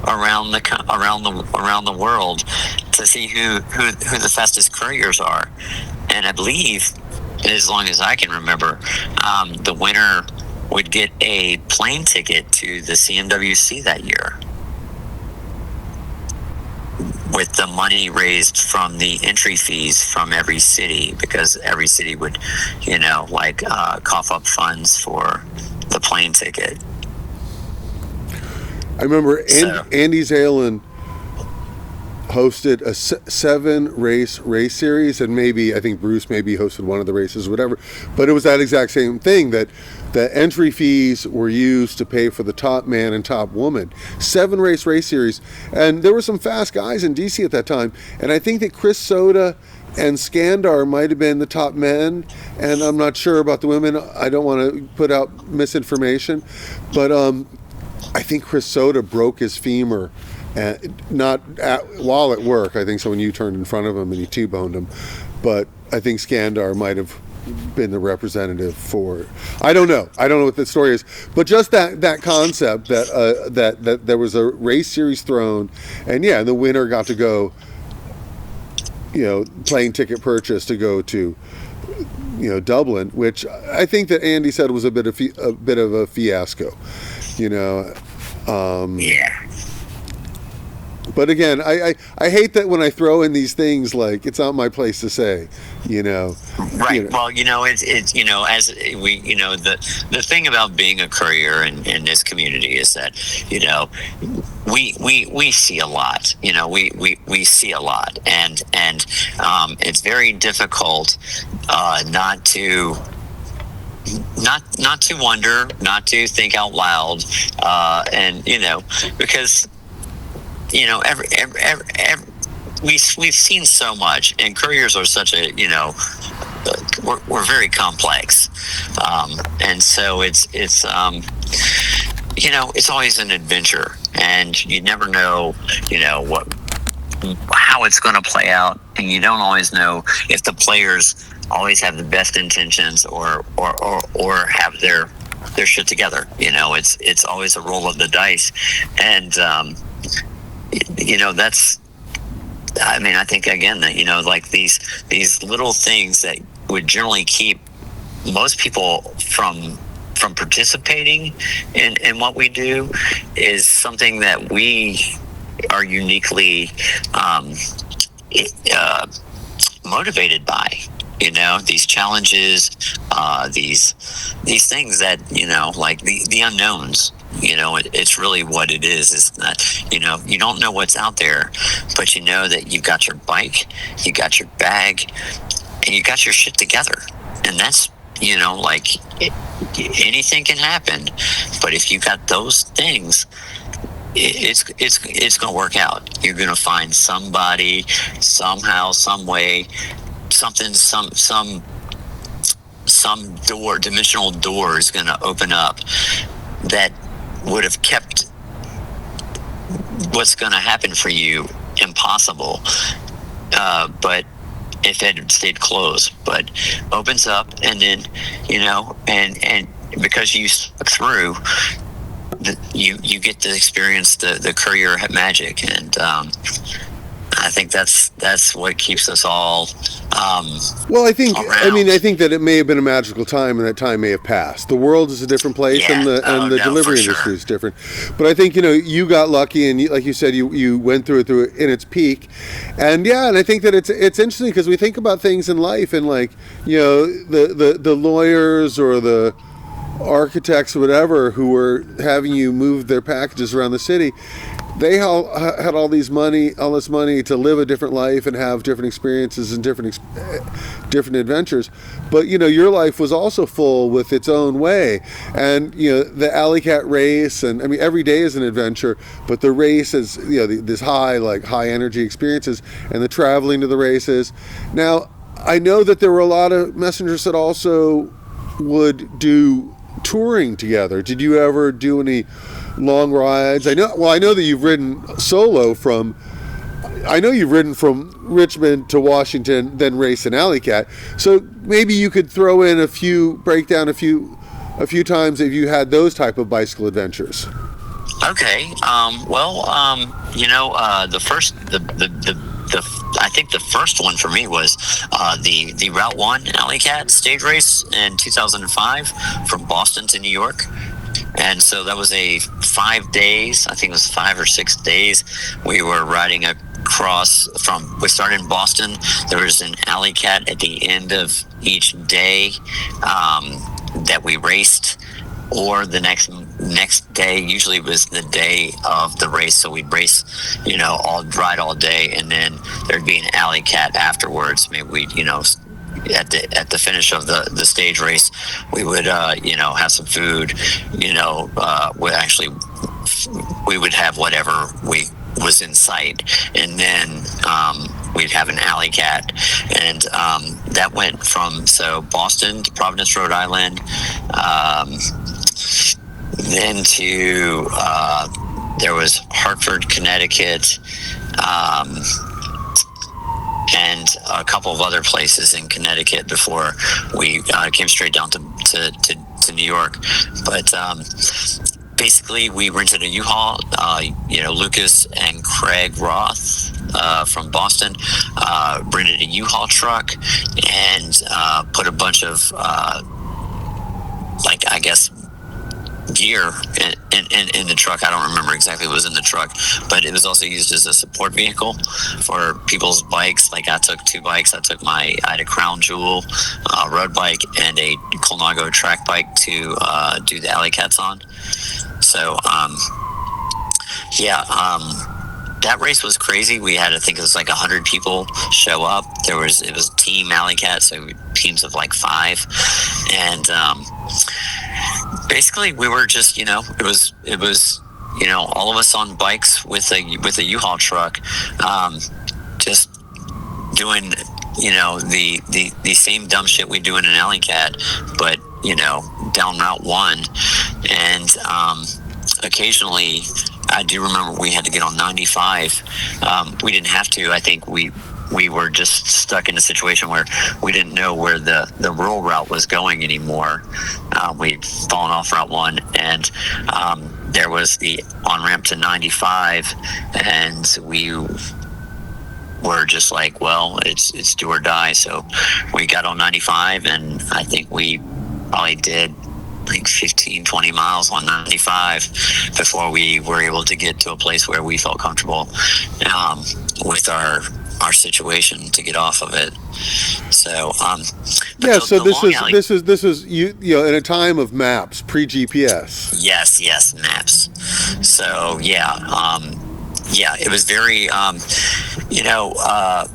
around the world to see who the fastest couriers are. And I believe, as long as I can remember, the winner would get a plane ticket to the CMWC that year, with the money raised from the entry fees from every city, because every city would, cough up funds for the plane ticket. I remember Andy Zalen hosted a 7-race series, and I think Bruce hosted one of the races, whatever. But it was that exact same thing, that the entry fees were used to pay for the top man and top woman. 7-race series. And there were some fast guys in DC at that time. And I think that Chris Soda and Skandar might have been the top men, and I'm not sure about the women. I don't want to put out misinformation. But I think Chris Soda broke his femur, while at work. I think someone U-turned in front of him and he T-boned him. But I think Skandar might have been the representative for. I don't know what the story is, but just that concept that there was a race series thrown, and the winner got to go, plane ticket purchase to go to, Dublin, which I think that Andy said was a bit of a fiasco, Yeah. But again, I hate that when I throw in these things, like, it's not my place to say, Right. Well, it's as we, the thing about being a courier in this community is that, we see a lot. We see a lot, and it's very difficult not to wonder, not to think out loud, and because we've seen so much, and couriers are such a we're very complex, and so it's always an adventure, and you never know how it's going to play out, and you don't always know if the players always have the best intentions or have their shit together. It's always a roll of the dice, and that's, I think again that like these little things that would generally keep most people from participating in what we do is something that we are uniquely motivated by. These challenges, these things that like the unknowns. It's really what it is that you don't know what's out there, but you know that you've got your bike, you got your bag, and you got your shit together. And that's like anything can happen, but if you got those things, it's gonna work out. You're gonna find somebody, somehow, some way, something, some door, dimensional door is gonna open up that would have kept what's going to happen for you impossible. but if it had stayed closed, but opens up, and then, and because you stuck through, you get to experience the courier magic, and I think that's what keeps us all. Well, I think around. I think that it may have been a magical time, and that time may have passed. The world is a different place, and the delivery industry is different. But I think you got lucky, and like you said, you went through it in its peak, and I think that it's interesting because we think about things in life, and like the lawyers or the architects or whatever who were having you move their packages around the city. They all had all this money to live a different life and have different experiences and different adventures. But your life was also full with its own way. And the Alleycat race, and I mean every day is an adventure. But the race is this high energy experiences, and the traveling to the races. Now I know that there were a lot of messengers that also would do touring together. Did you ever do any long rides? I know that you've ridden solo from Richmond to Washington, then race in Alleycat. So maybe you could throw in a few times if you had those type of bicycle adventures. Okay. I think the first one for me was the Route 1 Alleycat stage race in 2005 from Boston to New York. And so that was a 5 days, I think it was 5 or 6 days. We were riding across we started in Boston. There was an Alleycat at the end of each day that we raced, or the next day. Usually it was the day of the race, so we'd race, ride all day, and then there'd be an Alleycat afterwards. Maybe we'd, at the finish of the stage race, we would have some food. We would have whatever was in sight, and then we'd have an Alleycat, and that went from Boston to Providence, Rhode Island, then to there was Hartford, Connecticut, and a couple of other places in Connecticut before we came straight down to New York. But basically, we rented a U-Haul. Lucas and Craig Roth from Boston rented a U-Haul truck and put a bunch of gear in the truck. I don't remember exactly what was in the truck, but it was also used as a support vehicle for people's bikes. Like I took 2 bikes. I had a Crown Jewel road bike and a Colnago track bike to do the Alleycats on. So that race was crazy. We had, I think it was like 100 people show up. It was Team Alleycat, so teams of like 5, and basically we were just, it was all of us on bikes with a U-Haul truck, just doing the same dumb shit we do in an Alleycat, but down Route 1, and occasionally I do remember we had to get on 95. We didn't have to. I think we were just stuck in a situation where we didn't know where the rural route was going anymore. We'd fallen off Route 1, and there was the on-ramp to 95, and we were just like, well, it's do or die. So we got on 95, and I think we probably did like 15-20 miles on 95 before we were able to get to a place where we felt comfortable with our situation to get off of it. So this is you in a time of maps, pre-GPS. Yes, maps. So it was very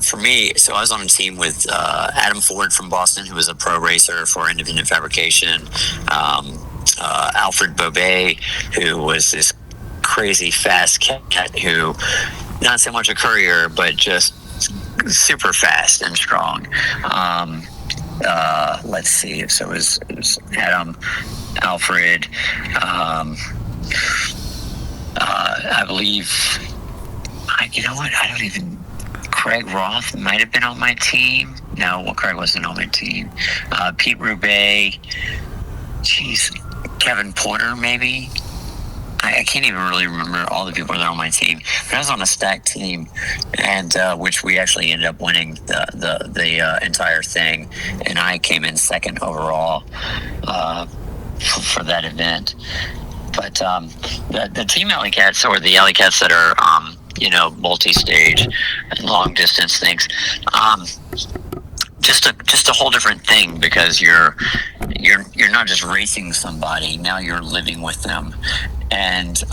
for me. So I was on a team with Adam Ford from Boston, who was a pro racer for Independent Fabrication, Alfred Bobet, who was this crazy fast cat who, not so much a courier, but just super fast and strong. Let's see. So it was Adam, Alfred, I believe. I don't even. Craig Roth might have been on my team. No, well, Craig wasn't on my team. Pete Roubaix. Jeez, Kevin Porter, maybe. I can't even really remember all the people that are on my team. But I was on a stacked team, and which we actually ended up winning the entire thing. And I came in second overall for that event. But the team Alleycats, or the Alleycats that are multi-stage and long distance things, just a whole different thing, because you're not just racing somebody, now you're living with them. And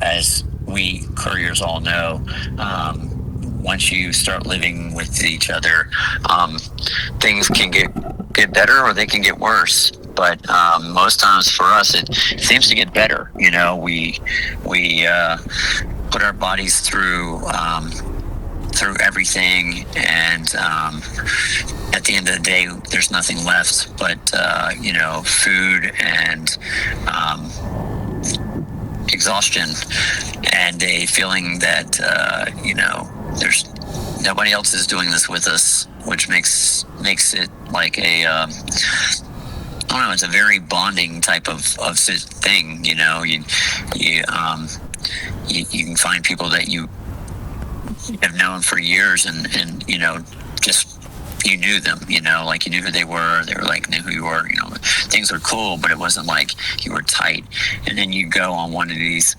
as we couriers all know, once you start living with each other, things can get better, or they can get worse. But most times for us, it seems to get better. We put our bodies through everything, and at the end of the day, there's nothing left but food and exhaustion, and a feeling that there's nobody else is doing this with us, which makes it like a I don't know, it's a very bonding type of thing. You can find people that you have known for years, and just you knew them, like you knew who they were knew who you were, things were cool, but it wasn't like you were tight. And then you go on one of these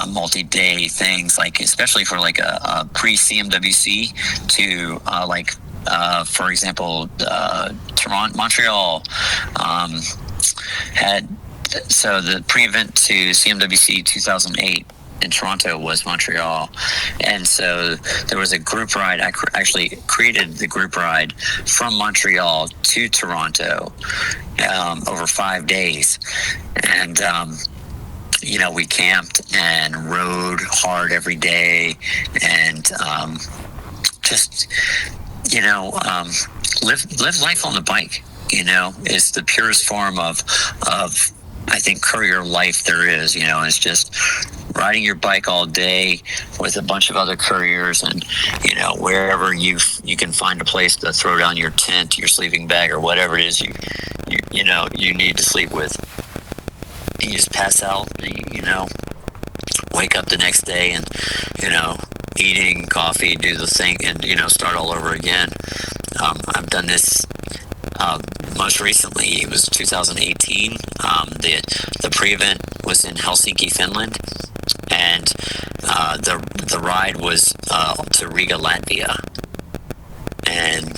multi-day things, like especially for like a pre-CMWC to for example, Montreal had, so the pre-event to CMWC 2008 in Toronto was Montreal, and so there was a group ride. I actually created the group ride from Montreal to Toronto over 5 days, and we camped and rode hard every day, and just live life on the bike. Is the purest form of I think courier life there is. It's just riding your bike all day with a bunch of other couriers, and wherever you can find a place to throw down your tent, your sleeping bag, or whatever it is you need to sleep with. You just pass out, wake up the next day, and eating coffee, do the thing, and start all over again. I've done this. Most recently, it was 2018. The pre-event was in Helsinki, Finland, and the ride was to Riga, Latvia, and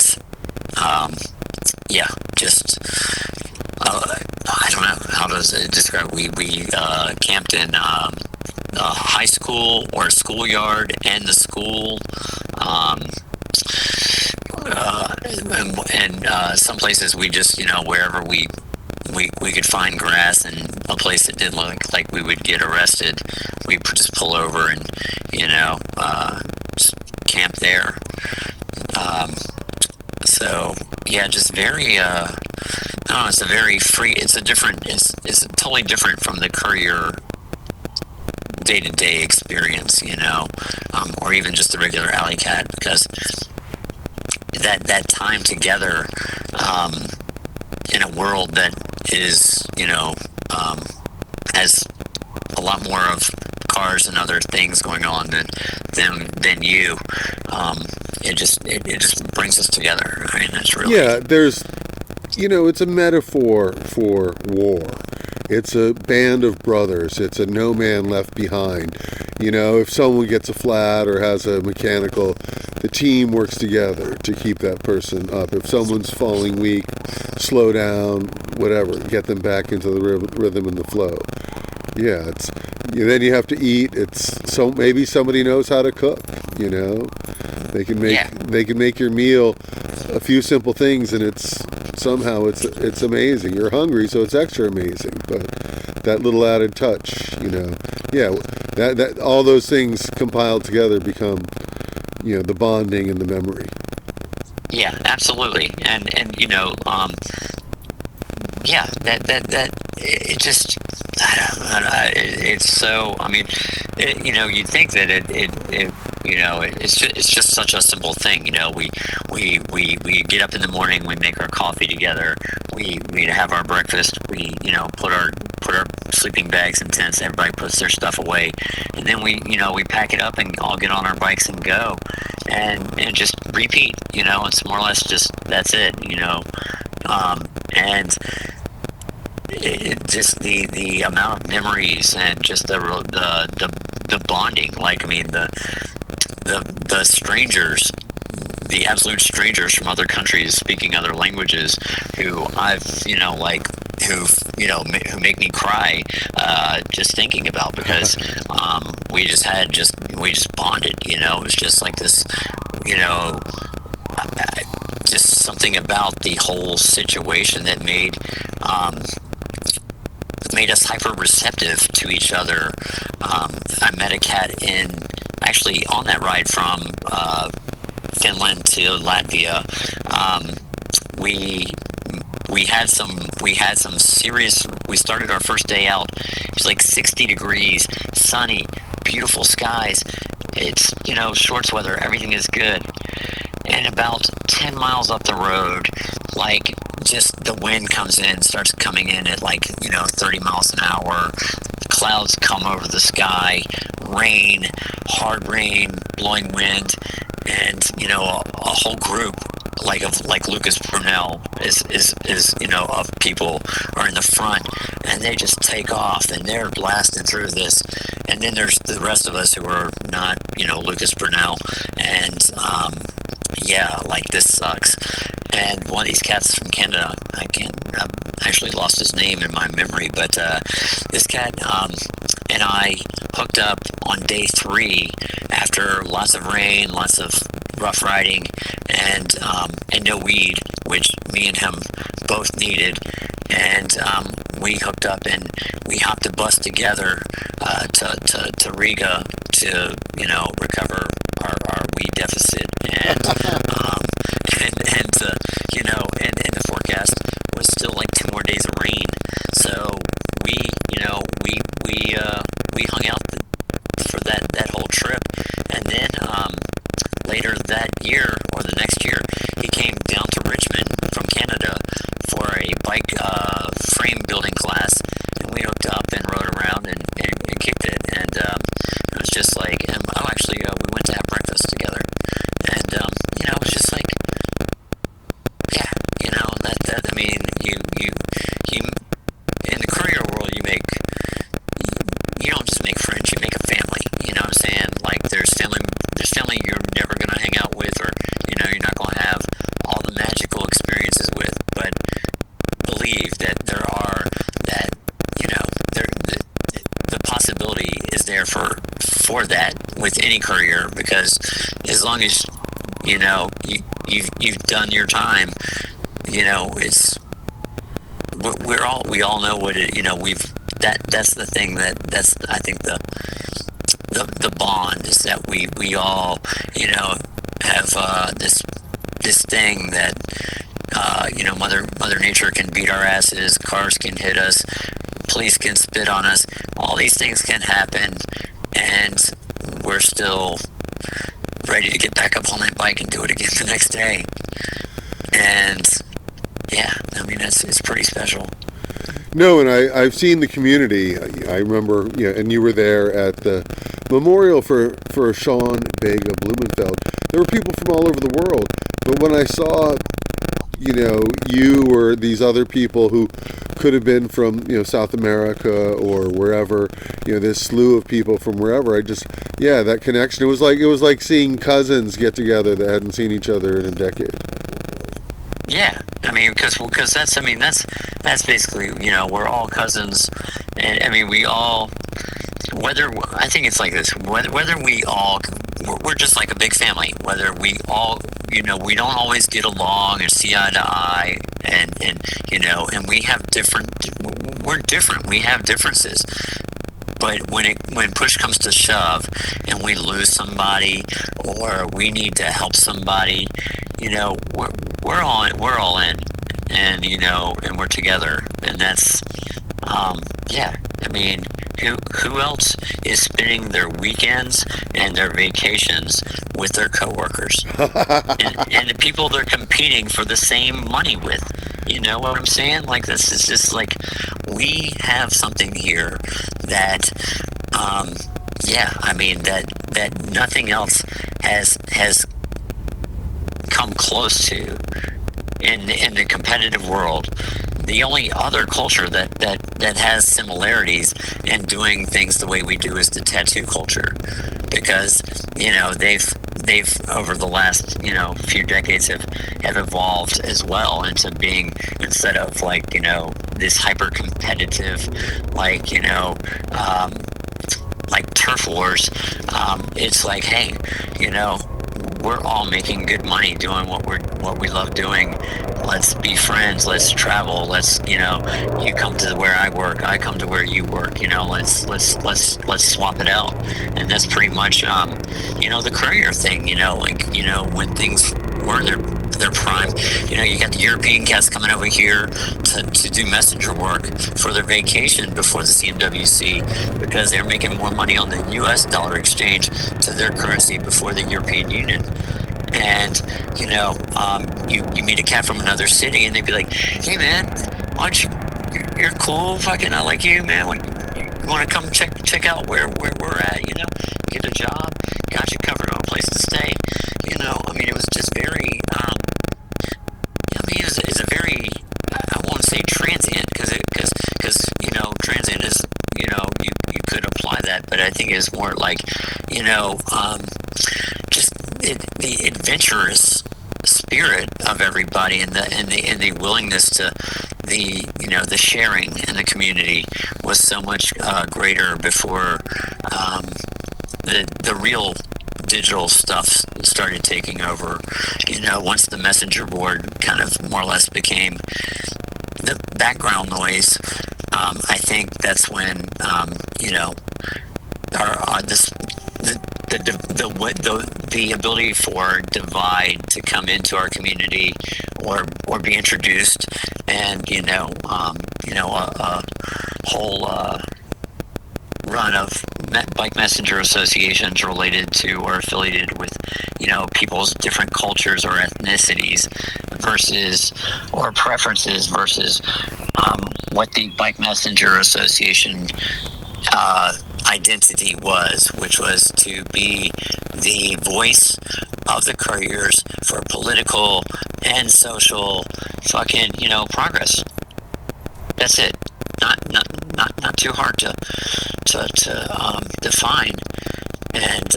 just I don't know how does it describe. We camped in a high school or a schoolyard and the school. And some places we just wherever we could find grass and a place that didn't look like we would get arrested, we just pull over and just camp there. So yeah, just very it's a very free, it's totally different from the courier day-to-day experience, or even just the regular Alleycat, because that time together in a world that is has a lot more of cars and other things going on than you, it just brings us together. I mean, that's really there's it's a metaphor for war. It's a band of brothers. It's a no man left behind. If someone gets a flat or has a mechanical, the team works together to keep that person up. If someone's falling weak, slow down, whatever, get them back into the rhythm and the flow. Yeah, it's then you have to eat. Maybe somebody knows how to cook. They can make your meal, a few simple things, and it's amazing. You're hungry, so it's extra amazing. But that little added touch, that all those things compiled together become, the bonding and the memory. Yeah, absolutely, and that it just, It's so. I mean, you'd think that it's just such a simple thing. We get up in the morning, we make our coffee together, we have our breakfast, we put our sleeping bags and tents. Everybody puts their stuff away, and then we pack it up and all get on our bikes and go, and just repeat. It's more or less just that's it. And just the amount of memories and just the bonding. Like, I mean, the strangers, the absolute strangers from other countries speaking other languages who who make me cry just thinking about, because we just bonded. It was just like this, just something about the whole situation that made us hyper receptive to each other. I met a cat actually on that ride from Finland to Latvia. We had some serious. We started our first day out. It was like 60 degrees, sunny, beautiful skies. It's shorts weather. Everything is good. And about 10 miles up the road, like, just the wind comes in, starts coming in at 30 miles an hour. Clouds come over the sky, rain, hard rain, blowing wind, and a whole group like Lucas Brunel is of people are in the front, and they just take off and they're blasting through this. And then there's the rest of us who are not Lucas Brunel, and this sucks. And one of these cats from Canada, I actually lost his name in my memory, but this cat and I hooked up on day 3 after lots of rain, lots of rough riding, and no weed, which me and him both needed. And we hooked up and we hopped a bus together to Riga to recover our weed deficit. And the forecast was still like 2 more days of rain. So we hung out for that whole trip. And then later that year or the next year, he came down to Richmond from Canada for a bike frame building class, and we hooked up and rode around and kicked it. And it was just like, we went to have breakfast together, and it was just like, yeah, that I mean, you in the career world, you don't just make friends, you make a family. You know what I'm saying? Like, there's family you're never gonna hang out with, or you're not gonna have all the magical experiences with, but believe that the possibility is there for that with any career, because as long as you've done your time, it's we all know what it, that's the thing that's I think the bond is that we all have this thing that Mother Nature can beat our asses, cars can hit us, police can spit on us, all these things can happen, and we're still ready to get back up on that bike and do it again the next day. And yeah, I mean, it's pretty special. No, and I've seen the community. I remember, and you were there at the memorial for Sean Vega Blumenfeld. There were people from all over the world. But when I saw, you or these other people who could have been from, South America or wherever, this slew of people from wherever, that connection. It was like seeing cousins get together that hadn't seen each other in a decade. Yeah, I mean, because that's basically, we're all cousins, and I mean, we all, I think it's like this, whether we're just like a big family, whether we all, we don't always get along or see eye to eye, and we're different, we have differences. But when push comes to shove, and we lose somebody, or we need to help somebody, we're all in, and and we're together, and that's I mean, who else is spending their weekends and their vacations with their coworkers and the people they're competing for the same money with? You know what I'm saying? Like, this is just like, we have something here that, I mean, that nothing else has come close to in the competitive world. The only other culture that has similarities in doing things the way we do is the tattoo culture, because they've over the last few decades have evolved as well into being, instead of like this hyper competitive like like turf wars, it's like, hey, we're all making good money doing what we love doing. Let's be friends. Let's travel. Let's you come to where I work, I come to where you work. Let's swap it out. And that's pretty much the courier thing. When things were in their prime. You got the European cats coming over here to do messenger work for their vacation before the CMWC, because they're making more money on the U.S. dollar exchange to their currency before the European Union. And you meet a cat from another city, and they'd be like, "Hey man, why don't you're cool, fucking I like you, man. You want to come check out where we're at? Get a job, got you covered on a place to stay." I mean, it was just very. It's a very, I won't say transient, because transient is, you could apply that, but I think it's more like, just the adventurous spirit of everybody, and the willingness to the sharing in the community was so much greater before the real digital stuff started taking over. Once the messenger board kind of more or less became the background noise, I think that's when the ability for divide to come into our community or be introduced, and a whole run of bike messenger associations related to or affiliated with people's different cultures or ethnicities or preferences versus what the bike messenger association identity was, which was to be the voice of the couriers for political and social fucking progress. That's it. Not too hard to define. And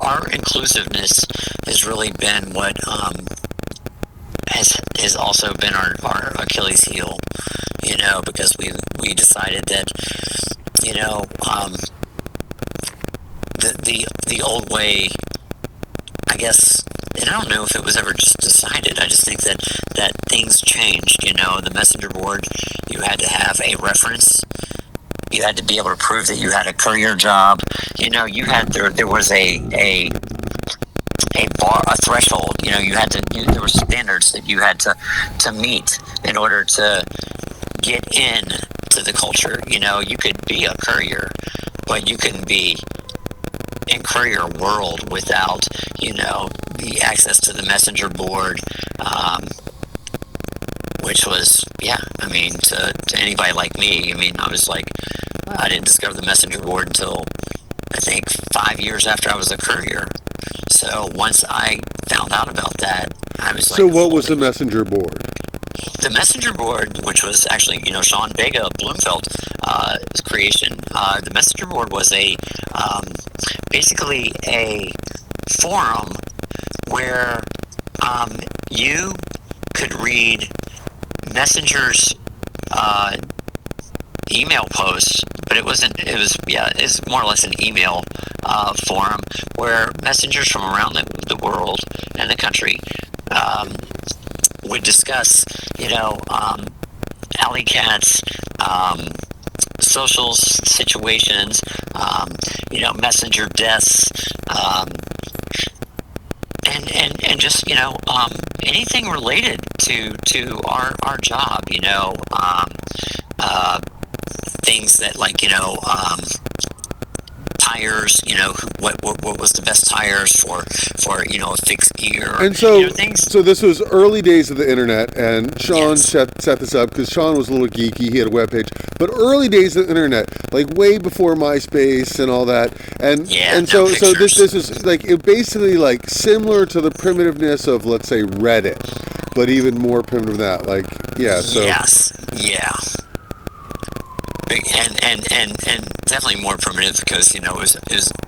our inclusiveness has really been what has also been our Achilles heel. Because we decided that the old way, I guess. And I don't know if it was ever just decided. I just think that things changed. The messenger board, you had to have a reference. You had to be able to prove that you had a courier job. You had there was a bar, a threshold. There were standards that you had to meet in order to get in to the culture. You could be a courier, but you couldn't be in courier world without the access to the messenger board, which was to anybody like me. I was like, I didn't discover the messenger board until I think 5 years after I was a courier. So once I found out about that, I was like, so what was the messenger board? The messenger board, which was actually Sean Vega Bloomfeld's creation, the messenger board was basically a forum where you could read messengers email posts, but it's more or less an email forum where messengers from around the world and the country would discuss Alleycats, social situations, messenger deaths, and just anything related to our job, things that, like, tires, what was the best tires for a fixed gear, And so, things. so this was early days of the internet, and Sean Yes. set this up because Sean was a little geeky. He had a webpage, but early days of the internet, like way before MySpace and all that. And Yeah, and no so this pictures. is like it basically like similar to the primitiveness of, let's say, Reddit, but even more primitive than that. Like, yeah. So Yes, yeah. And definitely more primitive because it was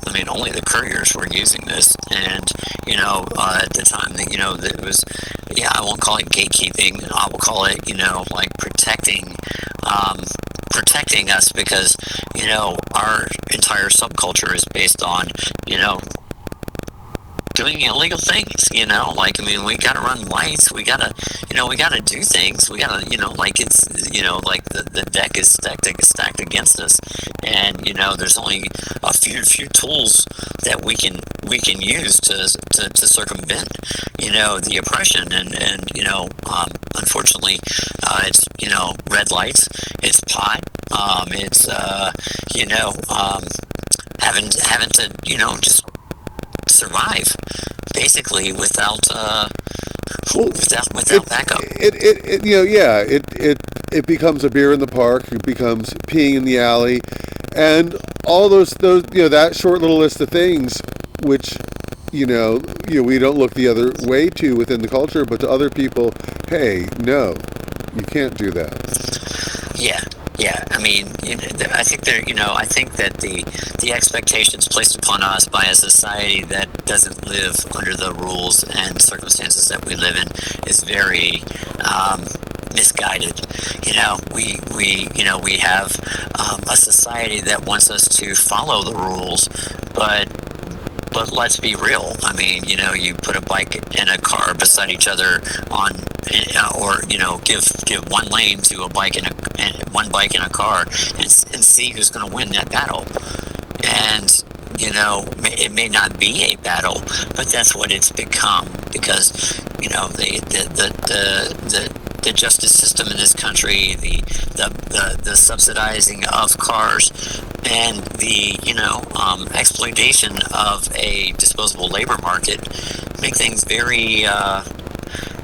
I mean, only the couriers were using this, and at the time that that it was, I won't call it gatekeeping, I will call it like protecting us, because our entire subculture is based on doing illegal things, like, I mean, we gotta run lights, we gotta do things, we gotta, like, it's, like the deck is stacked against us, and, there's only a few tools that we can use to circumvent, the oppression, and unfortunately, it's, red lights, it's pot, it's, having to, just survive basically without backup. It becomes a beer in the park. It becomes peeing in the alley, and all those that short little list of things, which we don't look the other way to within the culture, but to other people, hey, no, you can't do that. Yeah. I mean, I think I think that the expectations placed upon us by a society that doesn't live under the rules and circumstances that we live in is very misguided. We have a society that wants us to follow the rules, but let's be real. I mean, you put a bike and a car beside each other or give one lane to a bike and one bike and a car, and see who's going to win that battle. And it may not be a battle, but that's what it's become, because the justice system in this country, the subsidizing of cars, and the exploitation of a disposable labor market make things very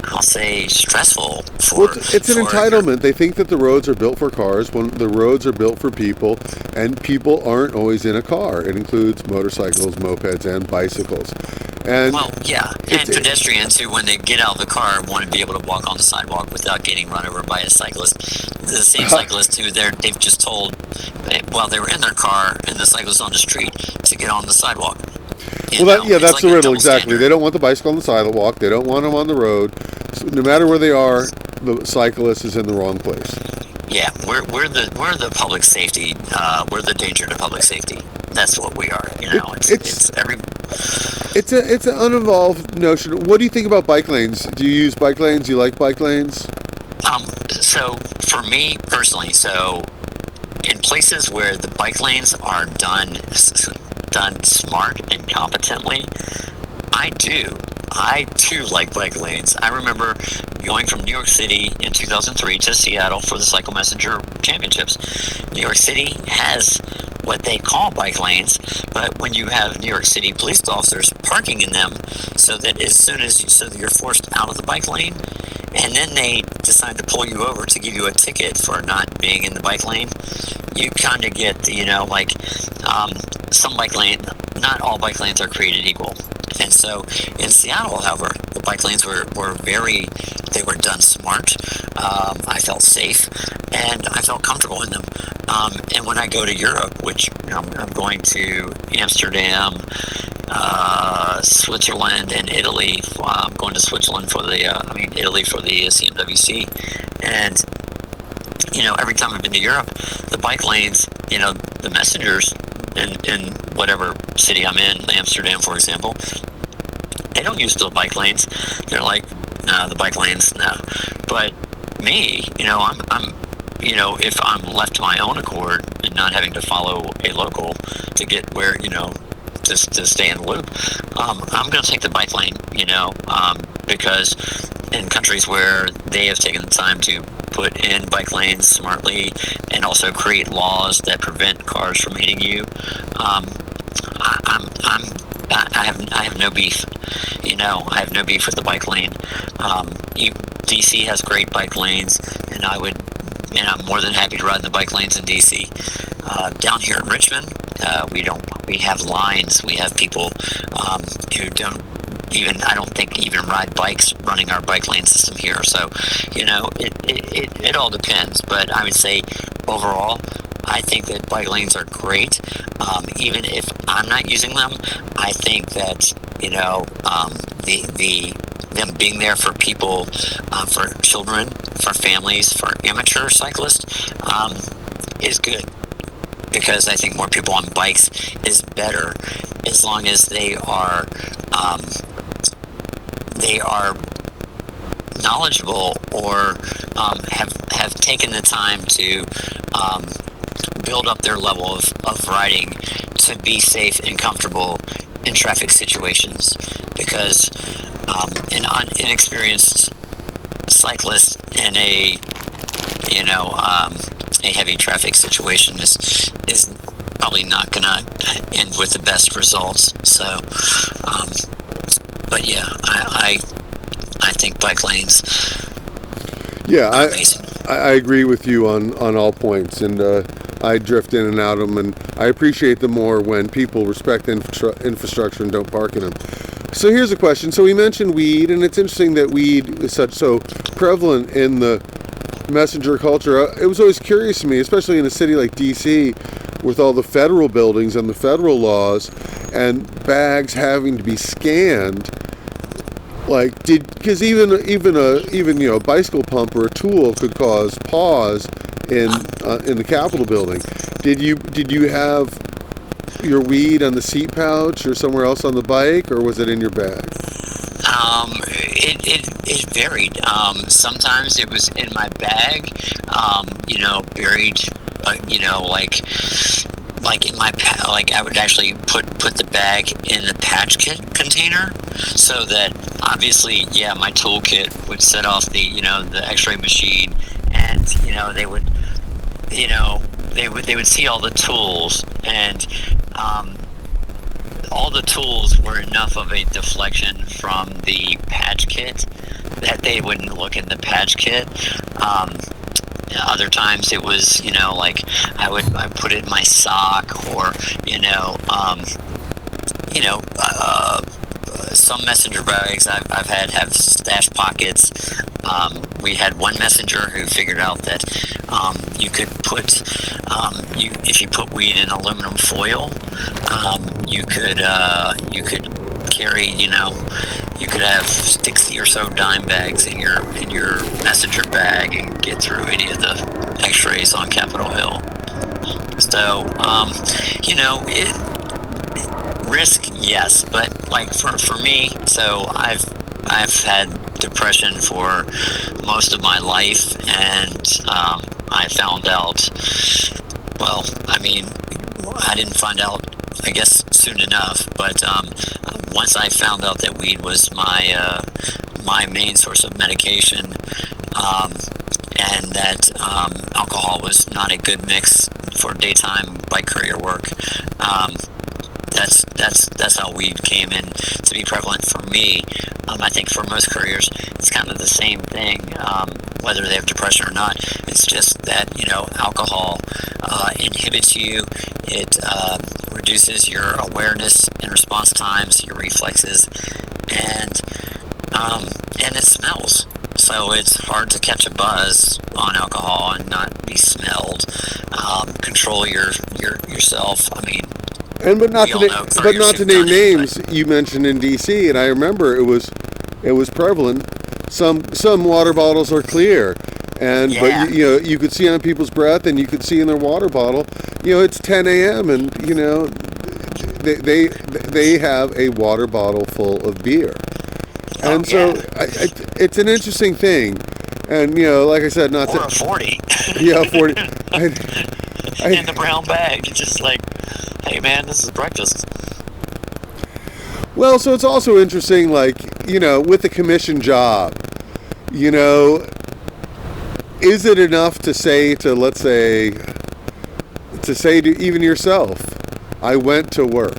I'll say stressful for. Well, it's an entitlement. They think that the roads are built for cars when the roads are built for people, and people aren't always in a car. It includes motorcycles, mopeds, and bicycles. And pedestrians who, when they get out of the car, want to be able to walk on the sidewalk without getting run over by a cyclist. The same cyclists who they've just told while they were in their car and the cyclist on the street to get on the sidewalk. That's the riddle, exactly. They don't want the bicycle on the sidewalk. They don't want them on the road. So no matter where they are, the cyclist is in the wrong place. Yeah, we're the public safety. We're the danger to public safety. That's what we are. It's an unevolved notion. What do you think about bike lanes? Do you use bike lanes? Do you like bike lanes? So for me personally, in places where the bike lanes are done smart and competently, I too like bike lanes. I remember going from New York City in 2003 to Seattle for the Cycle Messenger Championships. New York City has what they call bike lanes, but when you have New York City police officers parking in them, so that you're forced out of the bike lane, and then they decide to pull you over to give you a ticket for not being in the bike lane, you kind of get, some bike lane, not all bike lanes are created equal. And so in Seattle, however, the bike lanes were they were done smart. I felt safe, and I felt comfortable in them. And when I go to Europe, which I'm going to Amsterdam, Switzerland, and Italy. I'm going to Switzerland for Italy for the CMWC, and every time I've been to Europe, the bike lanes, the messengers in whatever city I'm in, Amsterdam, for example, they don't use the bike lanes. They're like, no, the bike lanes, no. But me, I'm if I'm left to my own accord and not having to follow a local to get where, just to stay in the loop, I'm going to take the bike lane, because in countries where they have taken the time to put in bike lanes smartly and also create laws that prevent cars from hitting you. I have no beef. I have no beef with the bike lane. DC has great bike lanes, and I'm more than happy to ride in the bike lanes in DC. Down here in Richmond, we have lines. We have people who don't I don't think even ride bikes running our bike lane system here. So, it all depends. But I would say overall, I think that bike lanes are great. Even if I'm not using them, I think that, them being there for people, for children, for families, for amateur cyclists, is good. Because I think more people on bikes is better, as long as they are knowledgeable or have taken the time to build up their level of riding to be safe and comfortable in traffic situations. Because an inexperienced cyclist in a heavy traffic situation is probably not going to end with the best results. So, but yeah, I think bike lanes. Yeah, I agree with you on all points, and I drift in and out of them, and I appreciate them more when people respect infrastructure and don't park in them. So here's a question. So we mentioned weed, and it's interesting that weed is so prevalent in the messenger culture. It was always curious to me, especially in a city like DC, with all the federal buildings and the federal laws, and bags having to be scanned. Because even a bicycle pump or a tool could cause pause in the Capitol building. Did you have your weed on the seat pouch or somewhere else on the bike, or was it in your bag? It varied. Sometimes it was in my bag, buried, like in my I would actually put the bag in the patch kit container, so that obviously, my toolkit would set off the X-ray machine, and they would see all the tools, and all the tools were enough of a deflection from the patch kit that they wouldn't look in the patch kit. Other times it was, I put it in my sock, or, some messenger bags I've had have stash pockets. We had one messenger who figured out that you could put, if you put weed in aluminum foil, you could carry, you could have 60 or so dime bags in your messenger bag and get through any of the X-rays on Capitol Hill. So, risk, yes, but like for me, so I've had depression for most of my life, and I found out, I didn't find out, I guess, soon enough, but once I found out that weed was my main source of medication, and that alcohol was not a good mix for daytime bike courier work, that's how weed came in to be prevalent for me. I think for most couriers, it's kind of the same thing, whether they have depression or not. It's just that, alcohol inhibits you. It reduces your awareness and response times, your reflexes, and it smells. So it's hard to catch a buzz on alcohol and not be smelled. Control yourself. But not to name names, you mentioned in DC, and I remember it was prevalent. Some water bottles are clear, but you could see on people's breath, and you could see in their water bottle. It's 10 a.m. and they have a water bottle full of beer, and it's an interesting thing. And like I said, not or a 40. 40. In the brown bag, it's just like, hey man, this is breakfast. Well, so it's also interesting, with the commission job, is it enough to say to, let's say, to even yourself, I went to work?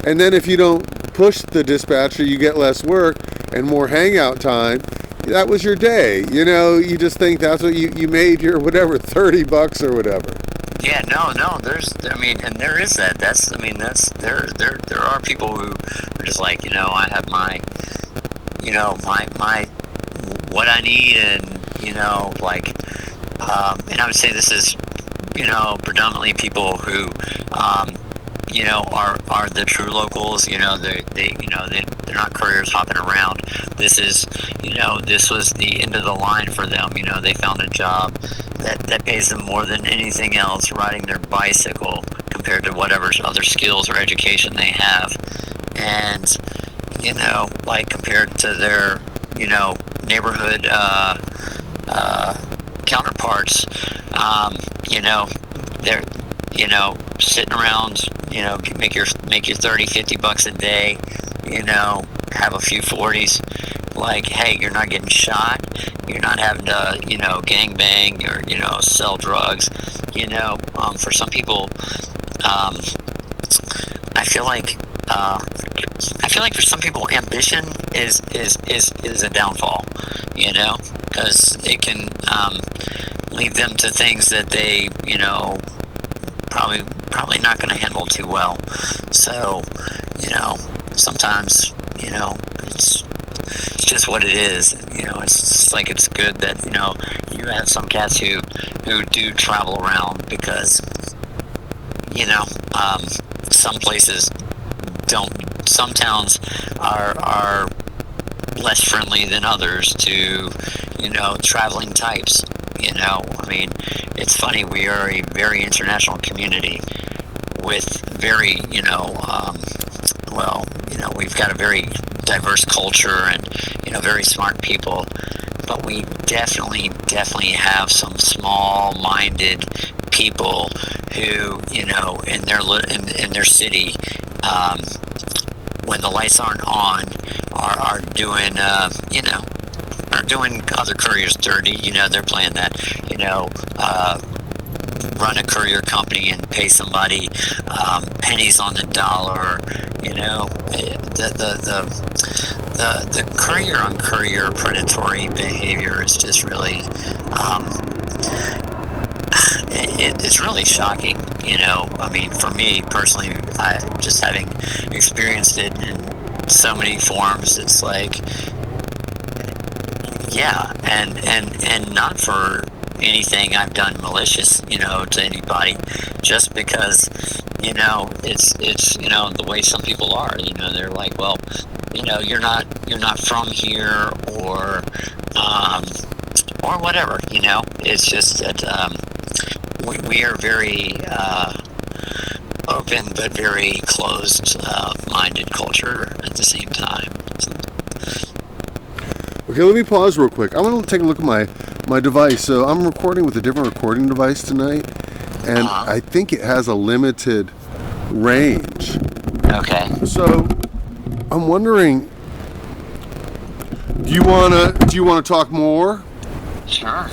And then if you don't push the dispatcher, you get less work and more hangout time. That was your day. You know, you just think that's what you made your whatever, $30 or whatever. Yeah, no, and there is that. There are people who are just like, I have my what I need, and, and I would say this is, predominantly people who, are the true locals. They're not couriers hopping around. This was the end of the line for them. They found a job that pays them more than anything else, riding their bicycle, compared to whatever other skills or education they have. And, compared to their, neighborhood counterparts, they're, sitting around, make your $30-$50 a day, have a few 40s. Like, hey, you're not getting shot, you're not having to, gang bang or, sell drugs. For some people, I feel like for some people, ambition is a downfall, because it can lead them to things that they, probably not going to handle too well. So, sometimes, it's just what it is. It's just like, it's good that, you have some cats who do travel around, because, some places some towns are less friendly than others to, traveling types. It's funny, we are a very international community with very, we've got a very diverse culture and, very smart people, but we definitely have some small-minded people who, in their city, when the lights aren't on, are doing, are doing other couriers dirty. They're playing that, run a courier company and pay somebody pennies on the dollar. The courier on courier predatory behavior is just really, it's really shocking. For me personally, I just having experienced it in so many forms, it's like, yeah, and not for anything I've done malicious, to anybody, just because, it's the way some people are. They're like, well, you're not from here, or whatever. It's just that we are very open but very closed-minded culture at the same time. Okay, let me pause real quick. I want to take a look at my device. So I'm recording with a different recording device tonight, and I think it has a limited range. Okay. So I'm wondering, do you wanna talk more? Sure.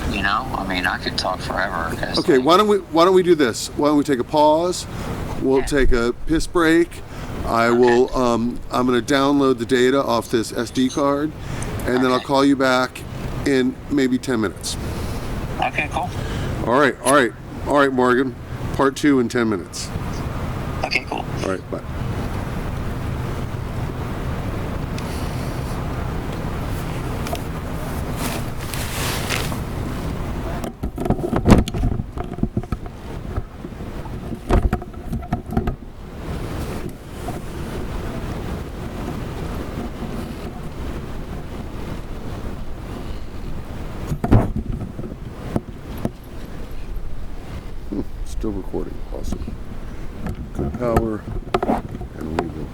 I could talk forever. Okay. Why don't we do this? Why don't we take a pause? We'll take a piss break. I'm going to download the data off this SD card, and then I'll call you back in maybe 10 minutes. Okay, cool. All right, Morgan. Part 2 in 10 minutes. Okay, cool. All right, bye. Still recording. Awesome. Good power, and we will